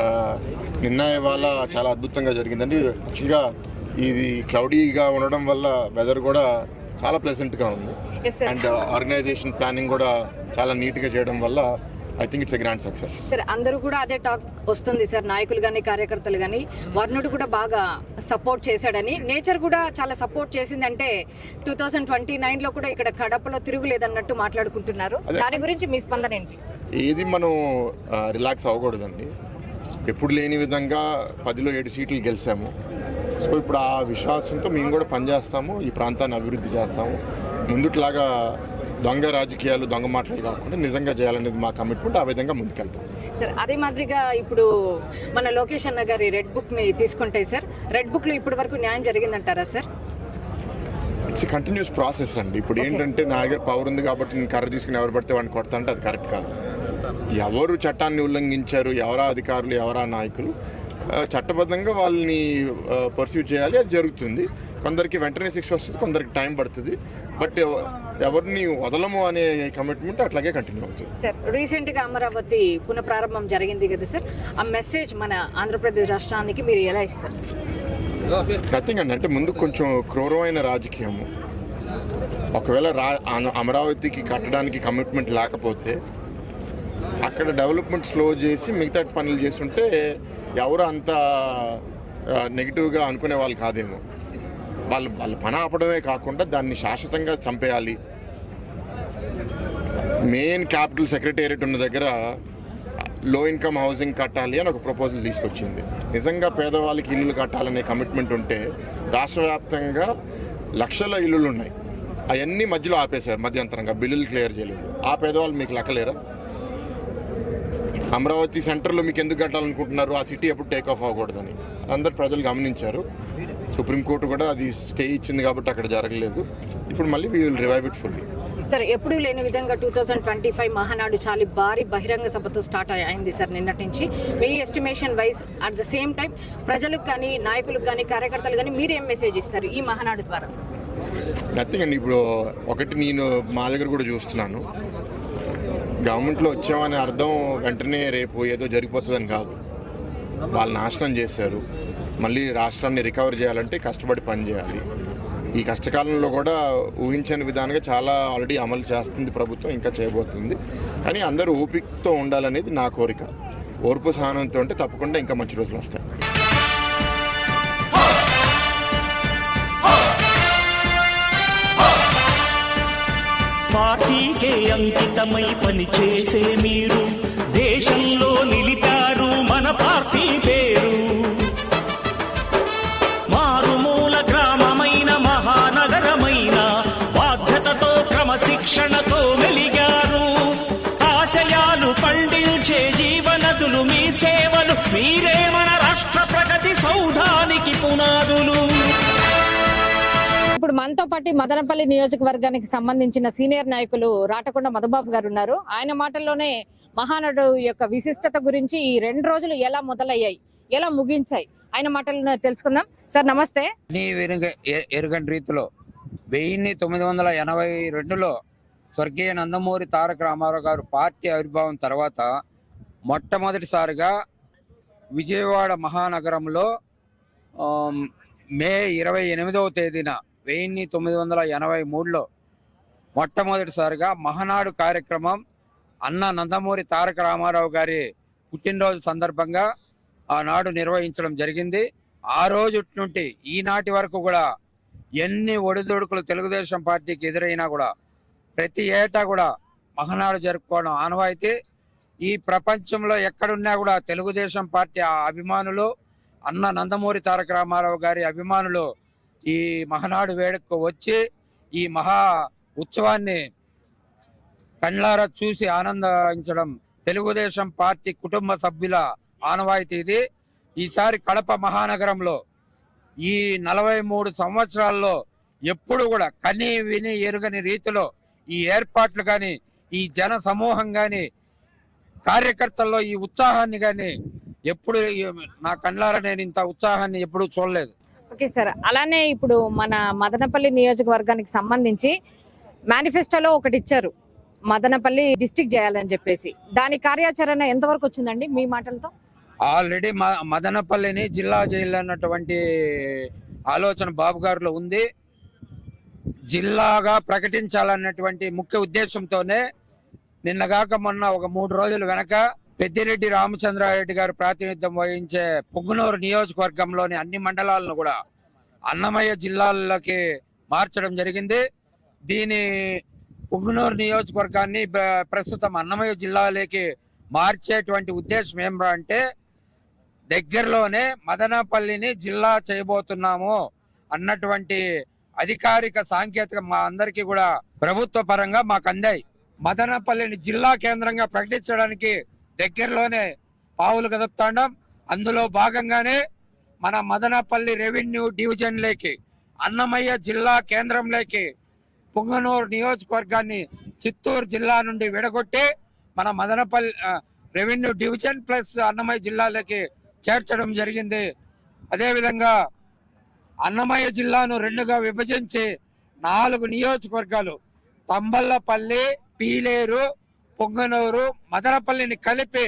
Speaker 9: నిన్న ఇవాళ చాలా అద్భుతంగా జరిగిందండి. యాక్చువల్గా ఇది క్లౌడీగా ఉండడం వల్ల వెదర్ కూడా చాలా ప్లెజెంట్గా ఉంది. అండ్ ఆర్గనైజేషన్ ప్లానింగ్ కూడా చాలా నీట్గా చేయడం వల్ల I think it's a grand success.
Speaker 3: Sir, అందరూ కూడా అదే టాక్ వస్తుంది సార్, నాయకులు కానీ కార్యకర్తలు కానీ. వర్ణుడు కూడా బాగా సపోర్ట్ చేశాడని, నేచర్ కూడా చాలా సపోర్ట్ చేసిందంటే 2029లో కూడా ఇక్కడ కడపలో తిరుగులేదన్నట్టు మాట్లాడుకుంటున్నారు. దాని గురించి మీ స్పందన ఏంటి?
Speaker 9: ఏది మనం రిలాక్స్ అవ్వకూడదండి. ఎప్పుడు లేని విధంగా 10లో 7 సీట్లు గెలిచాము. సో ఇప్పుడు ఆ విశ్వాసంతో మేము కూడా పనిచేస్తాము, ఈ ప్రాంతాన్ని అభివృద్ధి చేస్తాము. ముందుట్లాగా దొంగ రాజకీయాలు, దొంగ మాటలు కాకుండా నిజంగా చేయాలనేది మా కమిట్మెంట్. ఆ విధంగా ముందుకెళ్తాం
Speaker 3: సార్. అదే మాదిరిగా ఇప్పుడు మన లోకేష్ అన్న గారి రెడ్ బుక్ ని తీసుకుంటే సార్, రెడ్ బుక్ లో ఇప్పటి వరకు న్యాయం జరిగిందంటారా సార్?
Speaker 9: ఇట్స్ కంటిన్యూస్ ప్రాసెస్ అండి. ఇప్పుడు ఏంటంటే నా దగ్గర పవర్ ఉంది కాబట్టి నేను కర్ర తీసుకుని ఎవరు పడితే వాడిని కొడతా అంటే అది కరెక్ట్ కాదు. ఎవరు చట్టాన్ని ఉల్లంఘించారు, ఎవరా అధికారులు, ఎవరా నాయకులు, చట్టబద్ధంగా వాళ్ళని పర్స్యూ చేయాలి. అది జరుగుతుంది. కొందరికి వెంటనే శిక్ష వస్తుంది, కొందరికి టైం పడుతుంది. బట్ ఎవరిని వదలము అనే కమిట్మెంట్ అట్లాగే కంటిన్యూ అవుతుంది.
Speaker 3: సార్, రీసెంట్ గా అమరావతి పునఃప్రారంభం జరిగింది కదా సార్, ఆ మెసేజ్ మన ఆంధ్రప్రదేశ్ రాష్ట్రానికి మీరు ఎలా ఇస్తారు సార్?
Speaker 9: నథింగ్ అండి. అంటే ముందు కొంచెం క్రూరమైన రాజకీయము. ఒకవేళ అమరావతికి కట్టడానికి కమిట్మెంట్ లేకపోతే అక్కడ డెవలప్మెంట్ స్లో చేసి మిగతా పనులు చేస్తుంటే ఎవరు అంత నెగిటివ్గా అనుకునే వాళ్ళు కాదేమో. వాళ్ళ పని ఆపడమే కాకుండా దాన్ని శాశ్వతంగా చంపేయాలి. మెయిన్ క్యాపిటల్ సెక్రటేరియట్ ఉన్న దగ్గర లో ఇన్కమ్ హౌసింగ్ కట్టాలి అని ఒక ప్రపోజల్ తీసుకొచ్చింది. నిజంగా పేదవాళ్ళకి ఇల్లులు కట్టాలనే కమిట్మెంట్ ఉంటే రాష్ట్ర వ్యాప్తంగా లక్షల ఇల్లులు ఉన్నాయి, అవన్నీ మధ్యలో ఆపేశారు మధ్యంతరంగా, బిల్లులు క్లియర్ చేయలేదు. ఆ పేదవాళ్ళు మీకు లెక్కలేరా? అమరావతి సెంటర్లో మీకు ఎందుకు కట్టాలనుకుంటున్నారు? ఆ సిటీ ఎప్పుడు టేక్ ఆఫ్ అవ్వకూడదని అందరు ప్రజలు గమనించారు. సుప్రీంకోర్టు కూడా అది స్టే ఇచ్చింది కాబట్టి అక్కడ జరగలేదు. ఇప్పుడు మళ్ళీ we will revive it fully.
Speaker 3: Sir, ఎప్పుడూ లేని విధంగా 2025 మహానాడు చాలా భారీ బహిరంగ సభతో స్టార్ట్ అయింది సార్ నిన్నటి నుంచి. మీ estimation wise at the same time ప్రజలకు కానీ, నాయకులకు కానీ, కార్యకర్తలు కానీ మీరు ఏం మెసేజ్ ఇస్తారు ఈ మహానాడు ద్వారా?
Speaker 9: నథింగ్ అండి. ఇప్పుడు ఒకటి నేను మా దగ్గర కూడా చూస్తున్నాను, గవర్నమెంట్లో వచ్చామని అర్థం వెంటనే రేపు ఏదో జరిగిపోతుందని కాదు. వాళ్ళు నాశనం చేశారు. మళ్ళీ రాష్ట్రాన్ని రికవర్ చేయాలంటే కష్టపడి పని చేయాలి. ఈ కష్టకాలంలో కూడా ఊహించని విధానంగా చాలా ఆల్రెడీ అమలు చేస్తుంది ప్రభుత్వం, ఇంకా చేయబోతుంది. కానీ అందరూ ఓపికతో ఉండాలనేది నా కోరిక. ఓర్పు సహనంతో ఉంటే తప్పకుండా ఇంకా మంచి రోజులు వస్తాయి.
Speaker 1: పార్టీకే అంకితమై పనిచేసే మీరు దేశంలో నిలిపారు మన పార్టీ పేరు. మారుమూల గ్రామమైన మహానగరమైన బాధ్యతతో క్రమశిక్షణతో మెలిగారు. ఆశయాలు పండించే జీవనదులు మీ సేవలు, మీరే మన రాష్ట్ర ప్రగతి సౌధానికి పునాదులు.
Speaker 3: ఇప్పుడు మనతో పాటు మదనపల్లి నియోజకవర్గానికి సంబంధించిన సీనియర్ నాయకులు రాటకొండ మధుబాబు గారు ఉన్నారు. ఆయన మాటల్లోనే మహానాడు యొక్క విశిష్టత గురించి, ఈ 2 రోజులు ఎలా మొదలయ్యాయి, ఎలా ముగించాయి, ఆయన మాటలను తెలుసుకుందాం. సార్ నమస్తే.
Speaker 17: ఎరుగని రీతిలో 1982లో స్వర్గీయ నందమూరి తారక రామారావు గారు పార్టీ ఆవిర్భావం తర్వాత మొట్టమొదటిసారిగా విజయవాడ మహానగరంలో మే 28వ తేదీన 1983లో మొట్టమొదటిసారిగా మహానాడు కార్యక్రమం అన్న నందమూరి తారక రామారావు గారి పుట్టినరోజు సందర్భంగా ఆనాడు నిర్వహించడం జరిగింది. ఆ రోజు నుండి ఈనాటి వరకు కూడా ఎన్ని ఒడిదుడుకులు తెలుగుదేశం పార్టీకి ఎదురైనా కూడా ప్రతి ఏటా కూడా మహానాడు జరుపుకోవడం ఆనవాయితీ. ఈ ప్రపంచంలో ఎక్కడున్నా కూడా తెలుగుదేశం పార్టీ అభిమానులు, అన్న నందమూరి తారక రామారావు గారి అభిమానులు ఈ మహానాడు వేడుకకు వచ్చి ఈ మహా ఉత్సవాన్ని కళ్ళారా చూసి ఆనందించడం తెలుగుదేశం పార్టీ కుటుంబ సభ్యుల ఆనవాయితీ ఇది. ఈసారి కడప మహానగరంలో ఈ 43 సంవత్సరాల్లో ఎప్పుడు కూడా కని విని ఎరుగని రీతిలో ఈ ఏర్పాట్లు కానీ, ఈ జన సమూహం కానీ, కార్యకర్తల్లో ఈ ఉత్సాహాన్ని కానీ ఎప్పుడు నా కళ్ళారా నేను ఇంత ఉత్సాహాన్ని ఎప్పుడూ చూడలేదు.
Speaker 3: ఓకే సార్, అలానే ఇప్పుడు మన మదనపల్లి నియోజకవర్గానికి సంబంధించి మేనిఫెస్టోలో ఒకటి ఇచ్చారు, మదనపల్లి డిస్ట్రిక్ట్ చేయాలని చెప్పేసి. దాని కార్యాచరణ ఎంతవరకు వచ్చిందండి మీ మాటలతో?
Speaker 17: ఆల్రెడీ మదనపల్లిని జిల్లా చేయాలన్నటువంటి ఆలోచన బాబు గారిలో ఉంది. జిల్లాగా ప్రకటించాలన్నటువంటి ముఖ్య ఉద్దేశంతోనే నిన్నగాక మొన్న ఒక 3 రోజుల వెనక పెద్దిరెడ్డి రామచంద్రారెడ్డి గారు ప్రాతినిధ్యం వహించే పుంగనూరు నియోజకవర్గంలోని అన్ని మండలాలను కూడా అన్నమయ్య జిల్లాలకి మార్చడం జరిగింది. దీని పుంగనూరు నియోజకవర్గాన్ని ప్రస్తుతం అన్నమయ్య జిల్లాలోకి మార్చేటువంటి ఉద్దేశం ఏమిరా అంటే, దగ్గరలోనే మదనపల్లిని జిల్లా చేయబోతున్నాము అన్నటువంటి అధికారిక సాంకేతిక మా అందరికీ కూడా ప్రభుత్వ పరంగా మాకు అందాయి. మదనపల్లిని జిల్లా కేంద్రంగా ప్రకటించడానికి దగ్గరలోనే పావులు కదుపుతాండం. అందులో భాగంగానే మన మదనపల్లి రెవెన్యూ డివిజన్లోకి, అన్నమయ్య జిల్లా కేంద్రంలోకి పుంగనూరు నియోజకవర్గాన్ని చిత్తూరు జిల్లా నుండి విడగొట్టి మన Madanapalle revenue division plus Annamayya జిల్లాలోకి చేర్చడం జరిగింది. అదేవిధంగా అన్నమయ్య జిల్లాను 2గా విభజించి 4 నియోజకవర్గాలు తంబల్లపల్లి, పీలేరు, పుంగనూరు, మదనపల్లిని కలిపి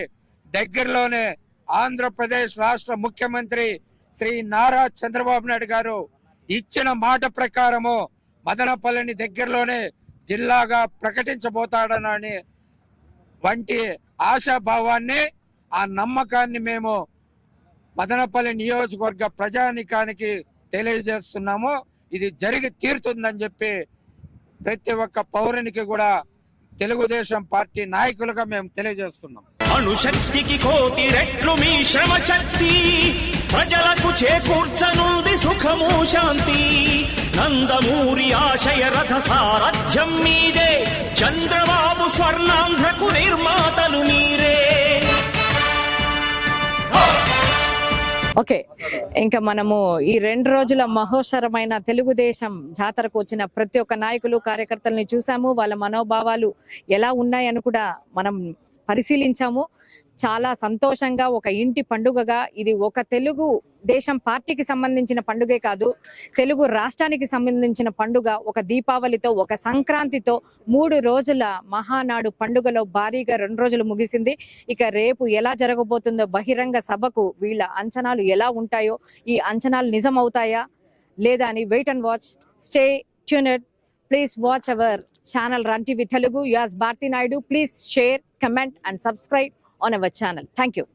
Speaker 17: దగ్గరలోనే ఆంధ్రప్రదేశ్ రాష్ట్ర ముఖ్యమంత్రి శ్రీ నారా చంద్రబాబు నాయుడు గారు ఇచ్చిన మాట ప్రకారము మదనపల్లిని దగ్గరలోనే జిల్లాగా ప్రకటించబోతాడనని వంటి ఆశాభావాన్ని, ఆ నమ్మకాన్ని మేము మదనపల్లి నియోజకవర్గ ప్రజానికానికి తెలియజేస్తున్నాము. ఇది జరిగి తీరుతుందని చెప్పి ప్రతి ఒక్క పౌరునికి కూడా తెలుగుదేశం పార్టీ నాయకులుగా మేము తెలియజేస్తున్నాం.
Speaker 1: అణుశక్తికి కోటి రెట్లు మీ శ్రమ శక్తి, ప్రజలకు చేకూర్చనుంది సుఖము శాంతి. నందమూరి ఆశయ రథ సారథ్యం మీదే, చంద్రబాబు స్వర్ణాంధ్రకు నిర్మాతలు మీరే.
Speaker 3: ఓకే, ఇంకా మనము ఈ 2 రోజుల మహోత్సరమైన తెలుగుదేశం జాతరకు వచ్చిన ప్రతి ఒక్క నాయకులు కార్యకర్తల్ని చూసాము. వాళ్ళ మనోభావాలు ఎలా ఉన్నాయని కూడా మనం పరిశీలించాము. చాలా సంతోషంగా ఒక ఇంటి పండుగగా ఇది ఒక తెలుగు దేశం పార్టీకి సంబంధించిన పండుగే కాదు, తెలుగు రాష్ట్రానికి సంబంధించిన పండుగ. ఒక దీపావళితో, ఒక సంక్రాంతితో 3 రోజుల మహానాడు పండుగలో భారీగా 2 రోజులు ముగిసింది. ఇక రేపు ఎలా జరగబోతుందో బహిరంగ సభకు వీళ్ళ అంచనాలు ఎలా ఉంటాయో, ఈ అంచనాలు నిజం అవుతాయా లేదా అని wait and watch. Stay tuned. Please watch our channel Run TV Telugu. Yours Bharathi Naidu. Please share, comment and subscribe on our channel. Thank you.